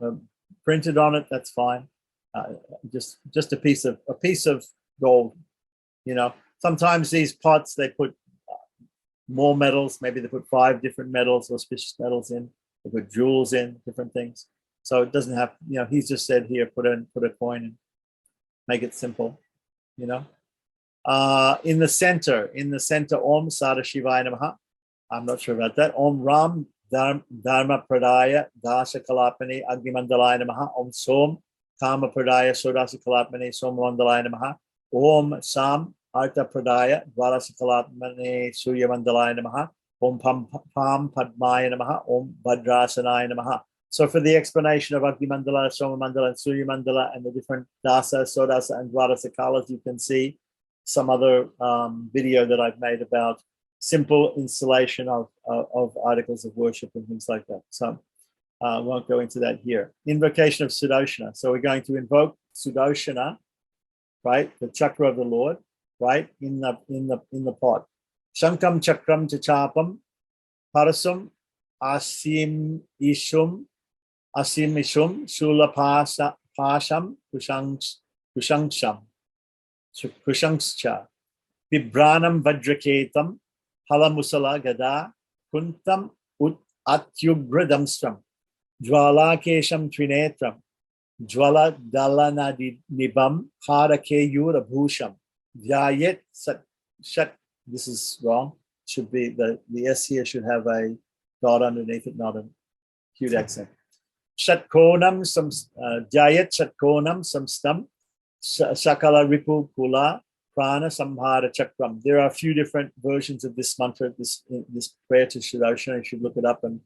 printed on it. That's fine. Just a piece of gold. Sometimes these pots they put more metals. Maybe they put 5 different metals, auspicious metals in. They put jewels in, different things. So it doesn't have. He's just said here, put a coin in, make it simple. In the center, Om Sada Shivaya Namaha. I'm not sure about that. Om Ram Dharma Pradaya Dasha Kalapani Agni Mandalaya Namaha. Om Som Kama Pradaya Sodasa Kalapani Soma Mandalaya Namaha. Om Sam Artha Pradaya Dvarasa Kalapani Surya Mandalaya Namaha. Om Pam Padmaya Namaha. Om Bhadrasanaya Namaha. So for the explanation of Agni Mandala, Soma Mandala, and Surya Mandala, and the different Dasa, Sodasa, and Dvarasa Kalas, you can see some other video that I've made about simple installation of articles of worship and things like that. So I won't go into that here. Invocation of Sudoshina. So we're going to invoke Sudoshina, right? The chakra of the Lord, right? In the pot. Shankam Chakram Chachapam Parasum Asim Ishum Shula Pasham Kushangsha Vibranam Vadraketam Halamusala Gada Kuntam Ut Atyugradamstram Jwala Kesham Trinetram Jwala Dalanadibam Harakeyura Bhusham Vyayet Shat. This is wrong. Should be the S here should have a dot underneath it, not a cute accent. Shatkonam sam Jayet Shatkonam samstam Sakala Ripu Kula Prana Samhara Chakram. There are a few different versions of this mantra, this prayer to Sudoshina. You should look it up and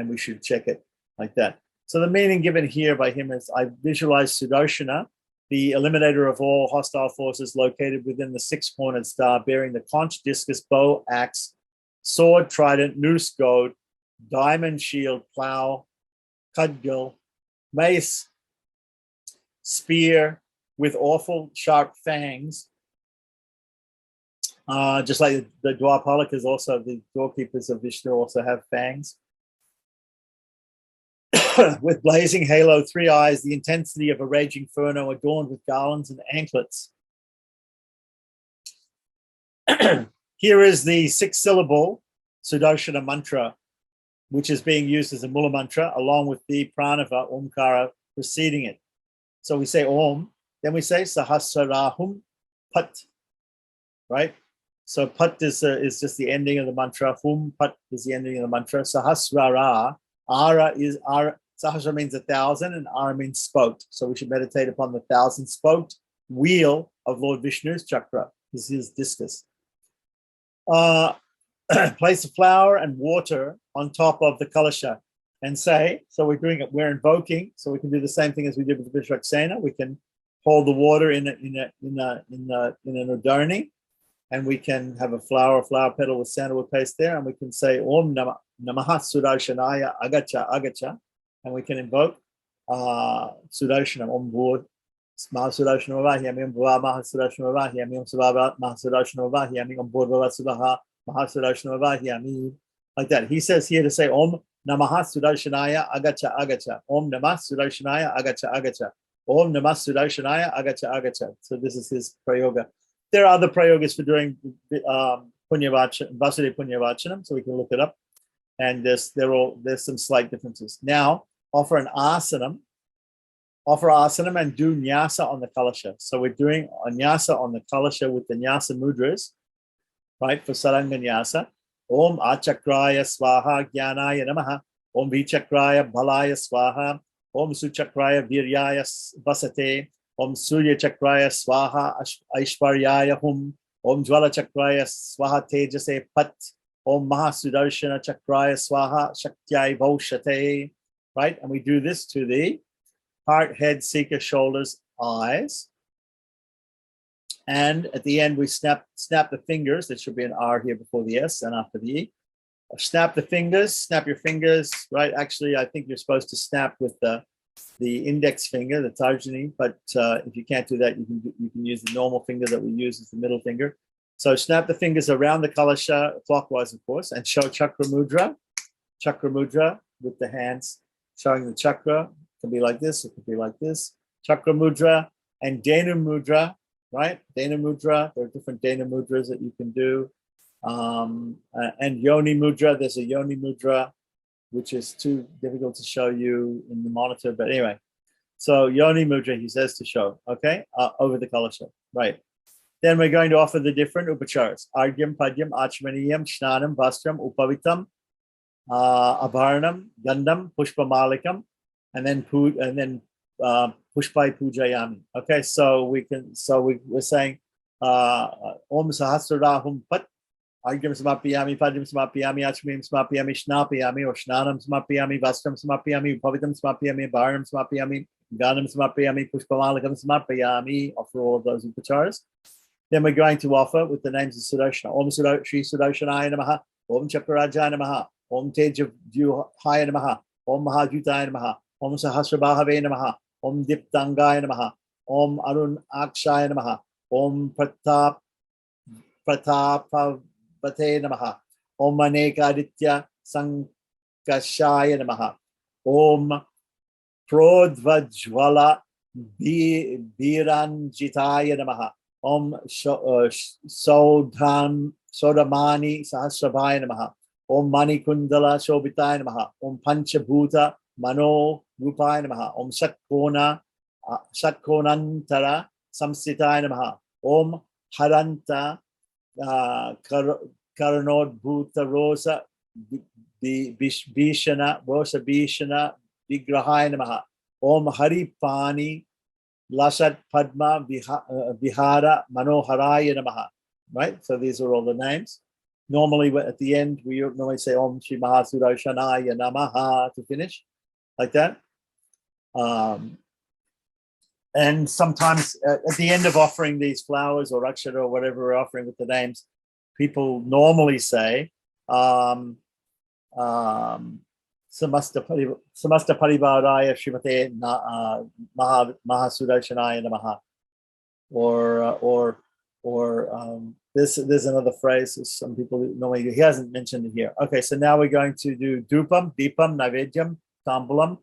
we should check it like that. So the meaning given here by him is, I visualize Sudoshina, the eliminator of all hostile forces, located within the six-cornered star, bearing the conch, discus, bow, axe, sword, trident, noose, goad, diamond, shield, plow, cudgel, mace, spear with awful sharp fangs. Just like the Dwapalakas, also the doorkeepers of Vishnu also have fangs. With blazing halo, 3 eyes, the intensity of a raging inferno, adorned with garlands and anklets. Here is the 6-syllable Sudoshina Mantra, which is being used as a Mula Mantra, along with the Pranava, Omkara, preceding it. So we say Om, then we say Sahasrarahum Pat, right? So Pat is just the ending of the mantra. Hum Pat is the ending of the mantra. Sahasrara, Ara is Ara. Sahasra means 1,000 and Ara means spoked. So we should meditate upon the 1,000-spoked wheel of Lord Vishnu's chakra. This is discus. Place a flour and water on top of the kalasha and say, so we're invoking, so we can do the same thing as we did with the Vishwaksena. We can hold the water in an udharani, and we can have a flower petal with sandalwood paste there, and we can say Om Namaha Sudoshinaya Agacha, and we can invoke Sudoshina Om Bhur Mahasudoshina Vahyami Om Bhur Mahasudoshina Vahyami Om Subhava Mahasudoshina Vahyami Om Bhur Subaha Mahasudoshina Vahyami. Like that. He says here to say Om Namaha Sudoshinaya Agacha. Om Namah Sudoshinaya Agacha. Om Namah Sudoshinaya Agacha. So this is his prayoga. There are other prayogas for doing Vasudeva Punyavachanam, so we can look it up. And there's some slight differences. Now, offer asanam and do nyasa on the kalasha. So we're doing a nyasa on the kalasha with the nyasa mudras, right, for saranga nyasa. Om achakraya swaha jnanaya namaha. Om vichakraya balaya swaha. Om suchakraya viryaya vasate. Om surya chakraya swaha aishvaryaya hum. Om jwala chakraya swaha tejase pat. Om Mahasudoshina Chakraya Swaha Shakyai Voshate. Right? And we do this to the heart, head, seeker, shoulders, eyes. And at the end, we snap the fingers. There should be an R here before the S and after the E. Snap the fingers, snap your fingers, right? Actually, I think you're supposed to snap with the index finger, the Tarjani, but if you can't do that, you can use the normal finger that we use as the middle finger. So snap the fingers around the kalasha, clockwise, of course, and show chakra mudra with the hands showing the chakra. It can be like this, it could be like this. Chakra mudra and Dana mudra, right? Dana mudra, there are different Dana mudras that you can do. And Yoni mudra, there's a Yoni mudra, which is too difficult to show you in the monitor, but anyway. So Yoni mudra, he says to show, okay, over the kalasha, right? Then we're going to offer the different upacharas. Argyam, Padyam, Achmaniyam, Shnanam, Vastram, Upavitam, Abharanam, Gandham, Pushpamalikam, and then Pushpai Pujayami. Okay, so we're saying Om Sahasrarahum Pat, Argyam Samapiyami, Padyam Samapiyami, Achmaniyam Samapiyami, Shnapiyami, or Shnanam Samapiyami, Vastram Samapiyami, Upavitam Samapiyami, Abharanam Samapiyami, Gandham Samapiyami, Pushpamalikam Samapiyami, offer all of those upacharas. Then we're going to offer with the names of Sudoshina. Om Shri Sudoshinaya Namaha. Om Chakrarajaya Namaha. Om Tejavjuhaya Namaha. Om Mahajutaya Namaha. Om Sahasrabhave Namaha. Om Diptangaya Namaha. Om Arun Akshaya Namaha. Om Bate Namaha. Om Manekaditya Sankashaya Namaha. Om Prodvajwala Biranjitaya Namaha. Om Sodamani Sahasrabhaya Namaha. Om Mani Kundala Shobitaya Namaha. Om Panchabhuta Mano Rupaya Namaha. Om Shatkonantara Samsitaya Namaha. Om Haranta Karanodbhuta Rosa Bhishana Vigrahaya Namaha. Om Haripani Lashat Padma Vihara Manoharaya Namaha. Right? So these are all the names. Normally at the end, we normally say Om Shri Mahasudoshanaya Namaha to finish, like that. And sometimes at the end of offering these flowers or akshara or whatever we're offering with the names, people normally say, Samasta Parivaraya Srimate Mahasudoshanaya Namaha. Or there's another phrase some people normally do. He hasn't mentioned it here. Okay, so now we're going to do Dupam, Deepam, Naivedyam, Tambulam,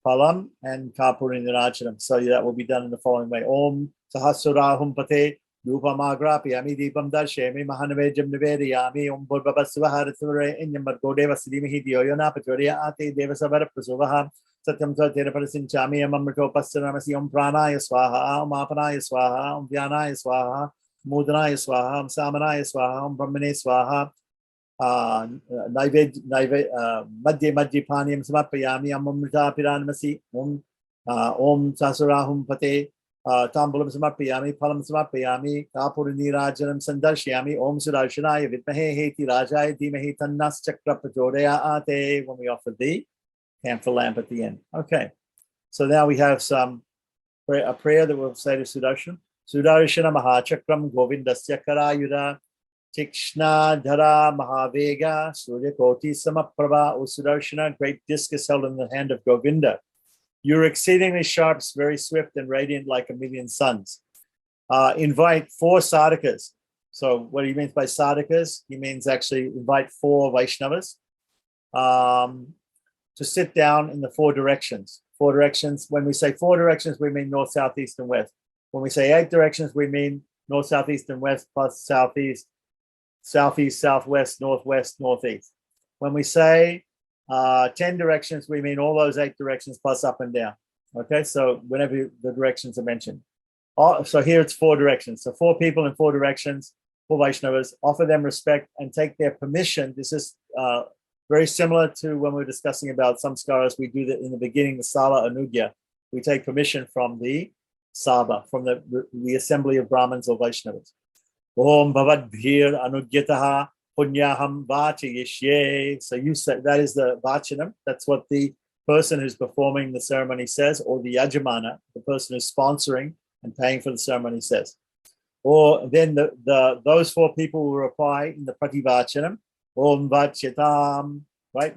Palam, and Kapuri Nirachanam. So that will be done in the following way. Om Sahasrahum Pate Dupam Agrapi Ami Deepam Darshemi Mahanavedyam Nivediyami Om Bhurvavasvaharathure Inyam Godeva Siddhimahi Dyoyona Pachoria Ate Devasavara Prasuvaha Satyam Tera Parasinchami Amamrito Pastanamasi Om Pranaya Swaha Om Apanaya Swaha Om Vyanaya Swaha Mudanaya Swaha Om Samanaya Swaha Om Brahmane Swaha Madhye Panyam Samapayami Amamrita Piranamasi Om Sasarahum Pate Tambulam Samapayami Palam Samapayami Kapuri Rajanam Sandarshyami Om Sudarshanaya Vidmahe Heti Rajaya Dhimahi Tannas Chakra Prachodaya Ate, when we offer the camphor lamp at the end. Okay, so now we have a prayer that we'll say to Sudarshan. Sudarshana Mahachakram Govindasya Karayuda Tikshna Dhara Mahavega Surya Koti Samaprabha. O Sudarshana, great discus held in the hand of Govinda. You're exceedingly sharp, very swift, and radiant like a million suns. Invite 4 sadhakas. So what he means by sadhakas, he means actually invite 4 Vaishnavas to sit down in the 4 directions. 4 directions. When we say 4 directions, we mean north, south, east, and west. When we say 8 directions, we mean north, south, east, and west, plus southeast, southeast, southwest, northwest, northeast. When we say 10 directions, we mean all those 8 directions plus up and down. Okay, so whenever the directions are mentioned. So here it's 4 directions. So 4 people in 4 directions, 4 Vaishnavas, offer them respect and take their permission. This is very similar to when we were discussing about Samskaras. We do that in the beginning, the Sala Anugya. We take permission from the Sabha, from the assembly of Brahmins or Vaishnavas. Om Bhavadbhir Anugyataha Punyaham Vachayishye. So you say that is the Vachanam. That's what the person who's performing the ceremony says, or the Yajamana, the person who's sponsoring and paying for the ceremony, says. Or then those 4 people will reply in the Prativachanam. Om Vachyatam. Right?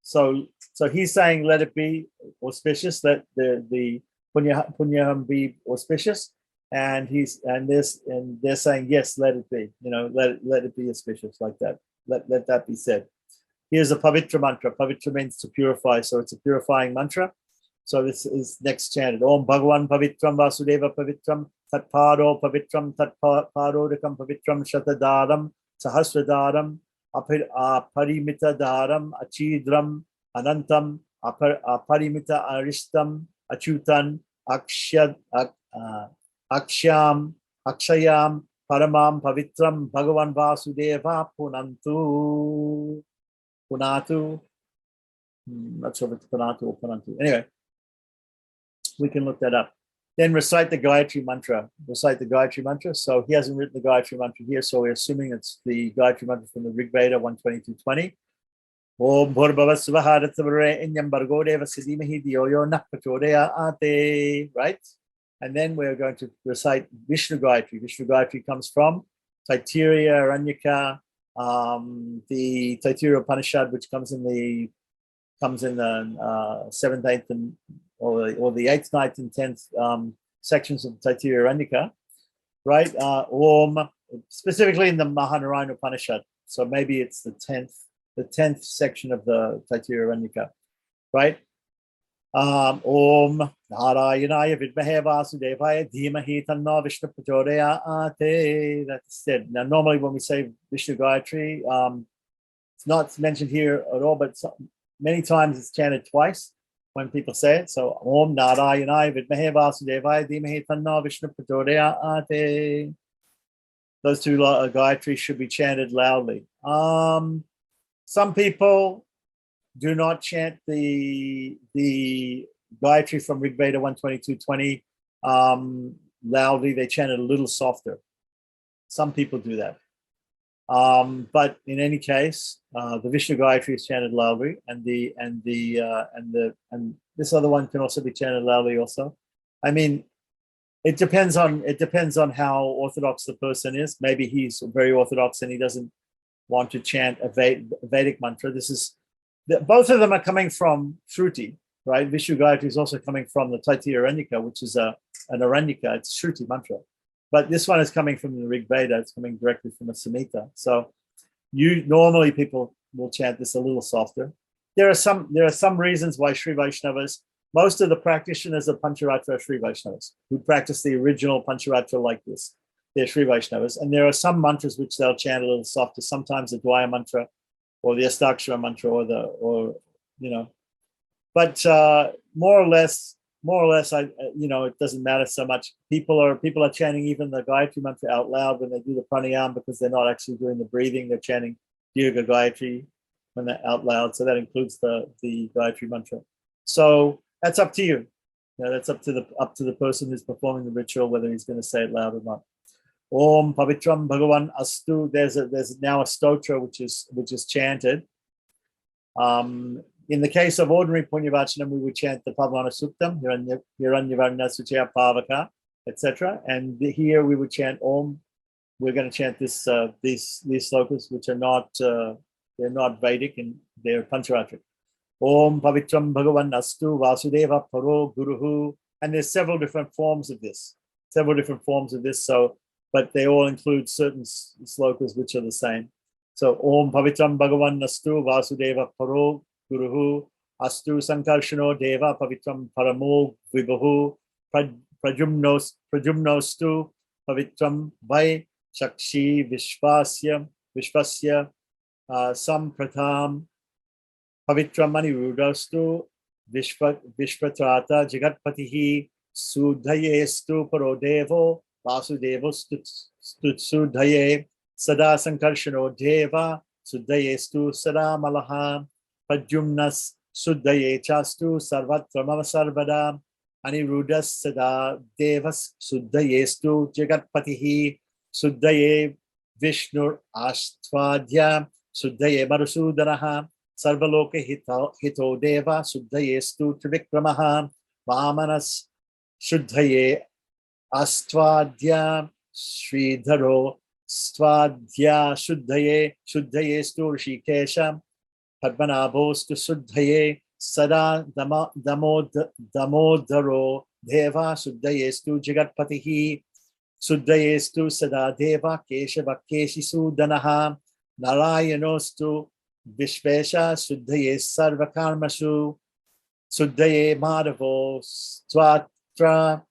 So he's saying, let it be auspicious, let the Punyaham be auspicious. And they're saying, yes, let it be, let it be auspicious, like that. Let that be said. Here's a Pavitra Mantra. Pavitra means to purify, so it's a purifying mantra. So this is next chanted. Om Bhagavan Pavitram Vasudeva Pavitram Tatpado Pavitram Tatpadodakam Pavitram Shatadaram Sahasradaram Parimita Daram Achidram Anantam Parimita Aristam Achutan Akshayam Paramam Pavitram Bhagavan Vasudeva Punatu. Not sure if it's Punatu or Punantu. Anyway, we can look that up. Then recite the Gayatri Mantra. Recite the Gayatri Mantra. So he hasn't written the Gayatri Mantra here, so we're assuming it's the Gayatri Mantra from the Rig Veda 122.20. Om Bhurvavasvaharatavare Inyam Bargodeva Siddhimahi Dyoyo Napachodaya Ate. Right? And then we're going to recite Vishnu Gayatri. Vishnu Gayatri comes from Taittiriya Aranyaka, the Taittiriya Upanishad, which comes in the 7th, 8th, and or the 8th, 9th, and 10th sections of Taittiriya Aranyaka, right? Om, specifically in the Mahanarayana Upanishad. So maybe it's the 10th section of the Taitya Aranyaka, right? Om Narayanaya Vidmahe Vasudevaya Dhimahi Tanna Vishnu Prachodayate. That's it. Now, normally when we say Vishnu Gayatri, it's not mentioned here at all, but many times it's chanted twice when people say it. So Om Narayanaya Vidmahe Vasudevaya Dhimahi Tanna Vishnu Prachodayate. Those two Gayatri should be chanted loudly. Some people do not chant the Gayatri from Rig Veda 122.20 loudly. They chant it a little softer. Some people do that. But in any case, the Vishnu Gayatri is chanted loudly, and this other one can also be chanted loudly also. I mean, it depends on how orthodox the person is. Maybe he's very orthodox and he doesn't want to chant a Vedic mantra. Both of them are coming from Shruti, right? Vishnu Gayatri is also coming from the Taitya Aranyaka, which is an Aranyaka. It's Shruti mantra. But this one is coming from the Rig Veda. It's coming directly from a Samhita. So normally people will chant this a little softer. There are some reasons why Sri Vaishnavas, most of the practitioners of Pancaratra are Sri Vaishnavas who practice the original Pancaratra like this. They're Sri Vaishnavas. And there are some mantras which they'll chant a little softer, sometimes the Dwaya mantra or the Astakshara mantra but more or less, it doesn't matter so much. People are chanting even the Gayatri mantra out loud when they do the pranayam because they're not actually doing the breathing. They're chanting Dirgha Gayatri when they're out loud. So that includes the Gayatri mantra. So that's up to you. That's up to the person who's performing the ritual, whether he's going to say it loud or not. Om Pavitram Bhagavan Astu. There's now a stotra which is chanted. In the case of ordinary Punyavachanam, we would chant the Pavana Suktam, Hiranyavarna Suchaya Pavaka, etc. And here we would chant Om. We're going to chant these slokas, which are not they're not Vedic and they're Pancharatric. Om Pavitram Bhagavan Astu Vasudeva Paro Guruhu. And there's several different forms of this. So, but they all include certain slokas which are the same. So Om Pavitram Bhagavan Astu Vasudeva Paro Guruhu Astu Sankarshano Deva Pavitram Paramo Vibhu Prajumnostu Pavitram Vai Shakshi Vishvasya Sampratam Pavitram Anirudastu Vishvatrata Jagatpatihi Sudhayestu Parodevo Vasudevo Stutsudhaye Sada Sankarshano Deva Sudhayestu Sada Malaha Prajumnas Sudhaye Chastu Sarvatramava Sarvada Anirudas Sada Devas Sudhayestu Jagatpatihi Sudhaye Vishnur Ashtvadya Sudhaye Marusudanaha Sarvaloka Hito Deva Sudhayestu Trivikramaha Vamanas Shuddhaye Astvadya Sridharo Stvadya Shuddhayestu Rishikesha Padmanabhostu Shuddhaye Sada Damodaro Deva Shuddhayestu Jagatpatihi Shuddhayestu Sada Deva Keshava Keshisu Danaha Narayanostu Vishvesha Shuddhaye Sarvakarmashu Shuddhaye Madhavo Swatra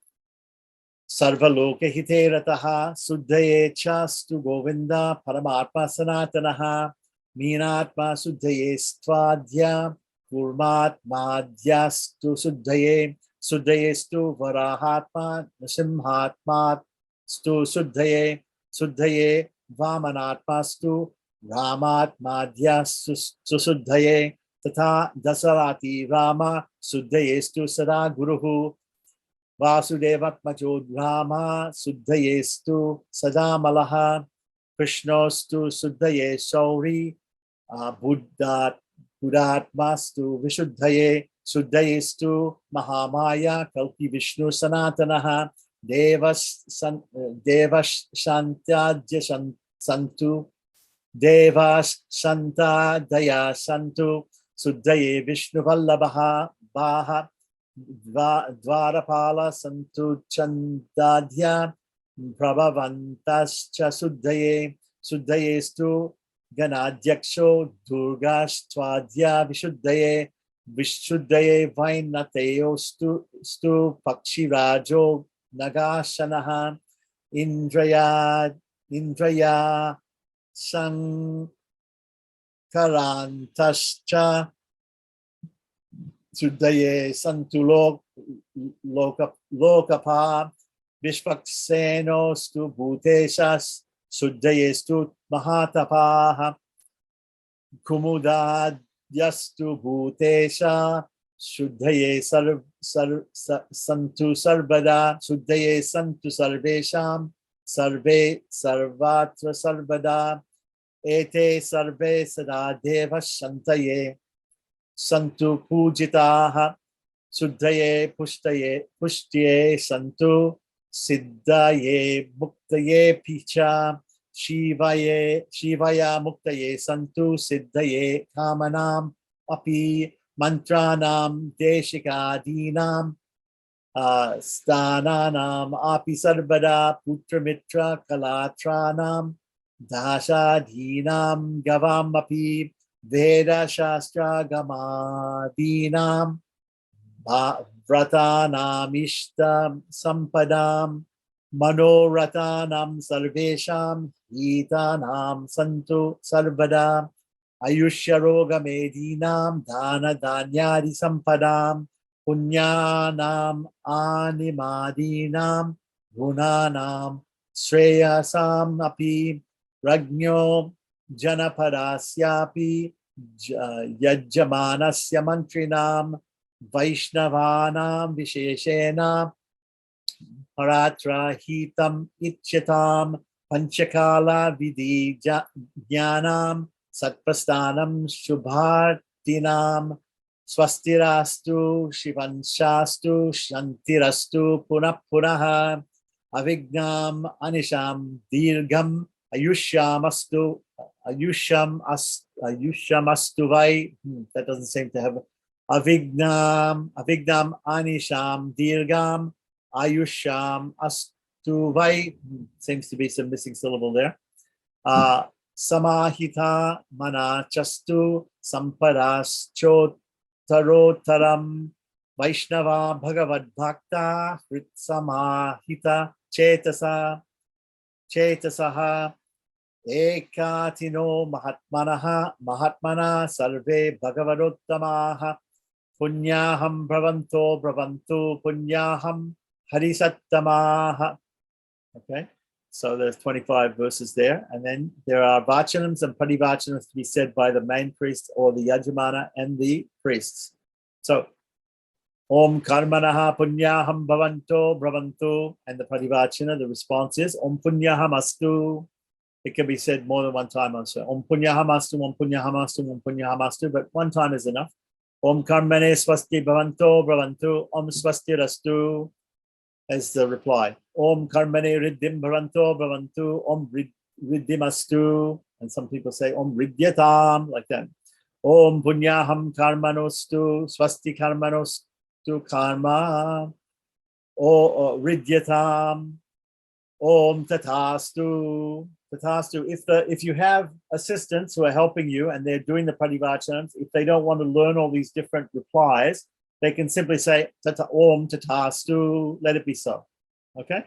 Sarvaloka Hiterataha Shuddhaye Chastu Govinda Paramatma Sanatanaha Meenatma Shuddhaye Stvadya Kurmatmadhyastu Shuddhaye Shuddhayestu Varahatma Nasimhatma Stu Shuddhaye Shuddhaye Vamanatmastu Ramatmadhyastu Shuddhaye Tata Dasarati Rama Shuddhayestu Sada Guruhu Vasudevatmajo Rama Shuddhayestu Sada Malaha Krishnostu Shuddhaye Sauri Buddhatmastu Vishuddhaye Shuddhayestu Mahamaya Kalpi Vishnu Sanatanaha Devas Shantadya Santu Devas Shanta Daya Santu Shuddhaye Vishnu Vallabaha Baha Dvarapala Santu Chandadya Prabhavantascha Shuddhaye Shuddhayestu Ganadyaksho Durgashtvadya Vishuddhaye Vainateo Stu Pakshirajo Nagashanaha Indraya Sankarantascha Sudaye Santu Lokapa Vishvakseno Stu Bhuteshas Sudaye Stu Mahatapaha Kumudad Yastu Bhutesha Shuddhaye Santu Sarvada Shuddhaye Santu Sarvesham Sarve Sarvatra Sarvada Ete Sarve Sada Deva Shantaye Santu Pujitaha Shuddhaye Pushtye Santu Siddhaye Muktaye Picha Shivaya Muktaye Santu Siddhaye Kamanam Api Mantranam Deshikadinam Stananam Api Sarvada Putramitra Kalatranam Dashadhinam Gavam Api Veda Shastra Gamadinam Vratanam Ishtam Sampadam Manoratanam Sarvesham Hitanam Santu Sarvada Ayushyaroga Medinam Dana Danyadi Sampadam Punyanam Animadinam Gunanam Shreyasam Api Ragno Janapadasyapi Yajjamanasya Mantrinam Vaishnavanam Visheshena Paratra Hitam Ichyatam Panchakala Vidhi Jnanam Satpastanam Shubhartinam Swastirastu Shivanshastu Shantirastu Punaha Avignam Anisham Dirgham Ayushamastu Vai. That doesn't seem to have Avignam Anisham Dirgham Ayusham Astuvai. Seems to be some missing syllable there. Samahita Manachastu Samparaschotarotaram Vaishnava Bhagavad Bhakta Samahita Chetasaha Ekatino Mahatmana Sarve Bhagavadottamaha Punyaham Bhavantu Punyaham Harisattamaha. Okay, so there's 25 verses there, and then there are vachanams and parivachanams to be said by the main priest or the yajamana and the priests. So Om Karmanaha Punyaham Bhavantu, and the parivachana, the response is Om Punyaham Astu. It can be said more than one time also. Om Punyaham Astu, Om Punyaham Astu, Om Punyaham Astu, but one time is enough. Om Karmane Swasti Bhavantu, Om Swasti Rastu, as the reply. Om Karmane Riddhim Bhavantu, Om Riddhimastu, and some people say Om Riddhyatam, like that. Om Punyaham Karmanostu, Swasti Karmanostu Karma, O Riddhyatam, Om Tatastu. If you have assistants who are helping you and they're doing the parivachanams, if they don't want to learn all these different replies, they can simply say Om Tatastu, let it be so. Okay,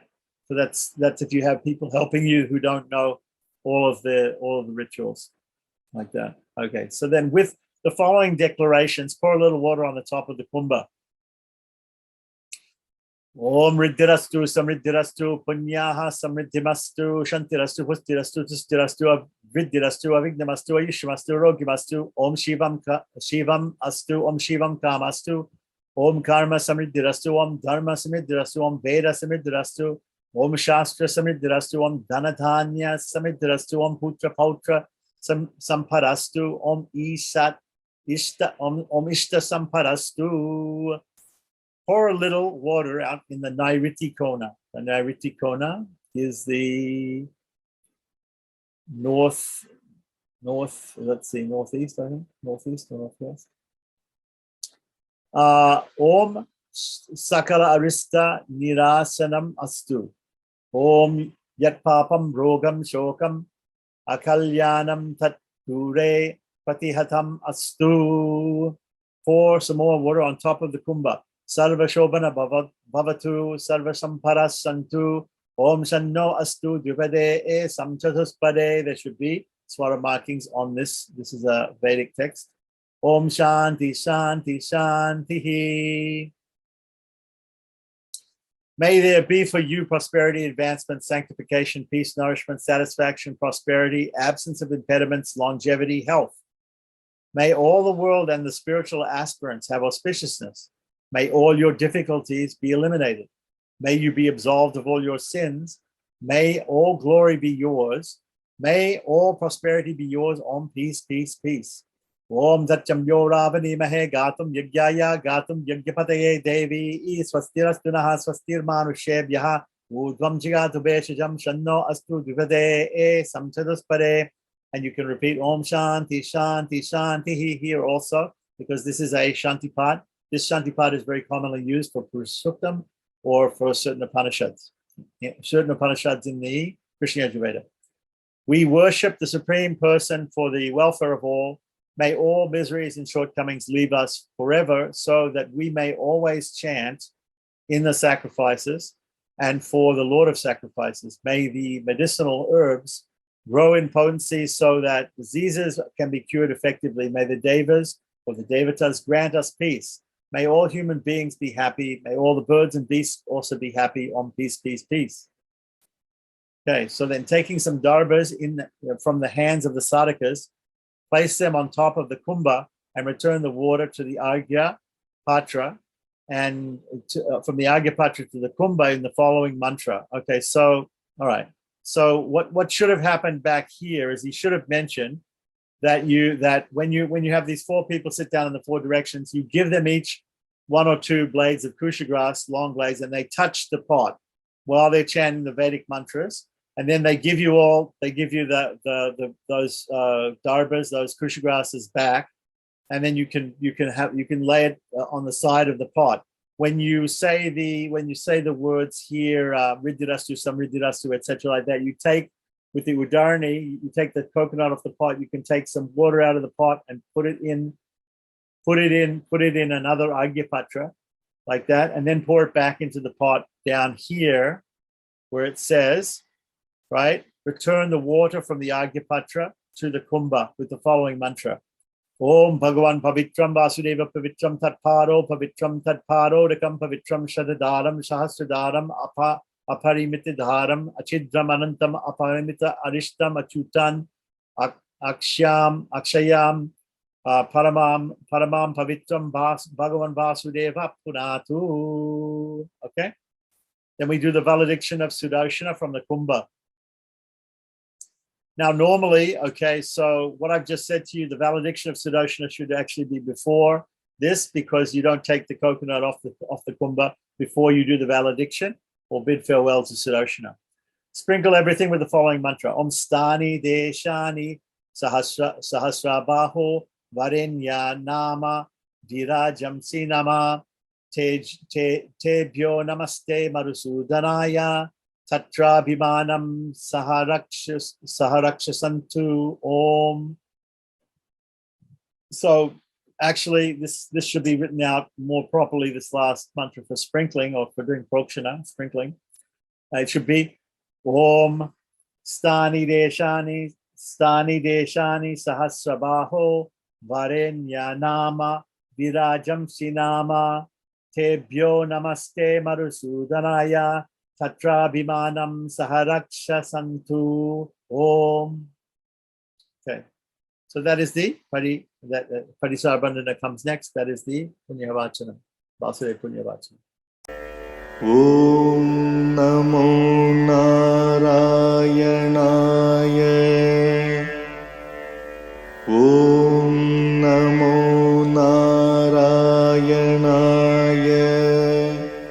so that's if you have people helping you who don't know all of the rituals like that. Okay, so then with the following declarations, pour a little water on the top of the kumbha. Om Riddhirastu, Samriddhirastu, Punyaha, Samriddhimastu, Shantirastu, Pustirastu, Tustirastu, Vriddhirastu, Avignamastu, Ayushmastu, Rogimastu, Om Shivam Astu, Om Shivam Kamastu, Om Karma Samriddhirastu, Om Dharma Samriddhirastu, Om Veda Samriddhirastu, Om Shastra Samriddhirastu, Om Dhanadhanya Samriddhirastu, Om Putra Pautra Samparastu, Om Ishta Samparastu. Pour a little water out in the Nairiti Kona. The Nairiti Kona is the northeast, I think, northeast or northwest. Om Sakala Arista Nirasanam Astu. Om Yat Papam Rogam Shokam Akalyanam Tat Dure Pratihatam Astu. Pour some more water on top of the kumbha. Sarva Shobhana Bhavatu, Sarva Samparas Santu, Om Shanno Astu Dvipade E Samchatuspade. There should be swara markings on this. This is a Vedic text. Om Shanti Shanti Shanti. May there be for you prosperity, advancement, sanctification, peace, nourishment, satisfaction, prosperity, absence of impediments, longevity, health. May all the world and the spiritual aspirants have auspiciousness. May all your difficulties be eliminated. May you be absolved of all your sins. May all glory be yours. May all prosperity be yours. Om peace, peace, peace. Om Satyam Yoravani Mahe Gatum Yagyaya Gatum Yagyapataye Devi Swastirastunaha Swastir Manushebyaha Udvam Jigatu Beshajam Shanno Astu Dvipade E Samchadaspare. And you can repeat Om Shanti Shanti Shanti here also, because this is a Shanti Pat. This Shanti Pat is very commonly used for Purushottam or for certain Upanishads. Certain Upanishads in the Krishna Yajurveda. We worship the Supreme Person for the welfare of all. May all miseries and shortcomings leave us forever, so that we may always chant in the sacrifices and for the Lord of sacrifices. May the medicinal herbs grow in potency so that diseases can be cured effectively. May the Devas or the Devatas grant us peace. May all human beings be happy. May all the birds and beasts also be happy. Om peace, peace, peace. Okay, so then taking some darbas from the hands of the sadhakas, place them on top of the kumbha and return the water to the Argya Patra, and from the Argya Patra to the kumbha in the following mantra. Okay, so, all right. So what should have happened back here is he should have mentioned that when you have these four people sit down in the four directions, you give them each one or two blades of kusha grass, long blades, and they touch the pot while they're chanting the Vedic mantras. And then they give you those darbas, those kusha grasses back, and then you can lay it on the side of the pot. When you say the words here, Riddhirastu, Samriddhirastu, etc., like that, you take with the Udarani, you take the coconut off the pot. You can take some water out of the pot and put it in another Argya Patra, like that, and then pour it back into the pot down here, where it says, right, return the water from the Argya Patra to the kumbha with the following mantra. Om Bhagavan Pavitram Vasudeva Pavitram Tatparo Pavitram Tatparo Dakam Pavitram Shadadaram Sahasradaram Aparimitidharam Achidram Anantam Aparimita Arishtam Achutan Akshayam Paramam Pavitram Bhagavan Vasudeva Punatu. Okay. Then we do the valediction of Sudoshina from the kumbha. Now, normally, okay, so what I've just said to you, the valediction of Sudoshina should actually be before this, because you don't take the coconut off the kumbha before you do the valediction or bid farewell to Sudoshina. Sprinkle everything with the following mantra. Om Stani Deshani Sahasra Baho Varenya Nama Virajam Sinama Tebyo Namaste Marusudanaya Tatra Bhimanam Saharakshasantu Om. So actually, this should be written out more properly, this last mantra for sprinkling or for doing prokshana, sprinkling. It should be Om Stani Deshani Sahasrabaho Varenya Nama Virajam Sinama Tebyo Namaste Marusudanaya Tatra Bhimanam Saharaksha Santu Om. Okay, so that is the Parisarbandhana comes next. That is the Punyavachana, Vasudeva Punyavachana. Om Namo Narayanaya. Om Namo Narayanaya.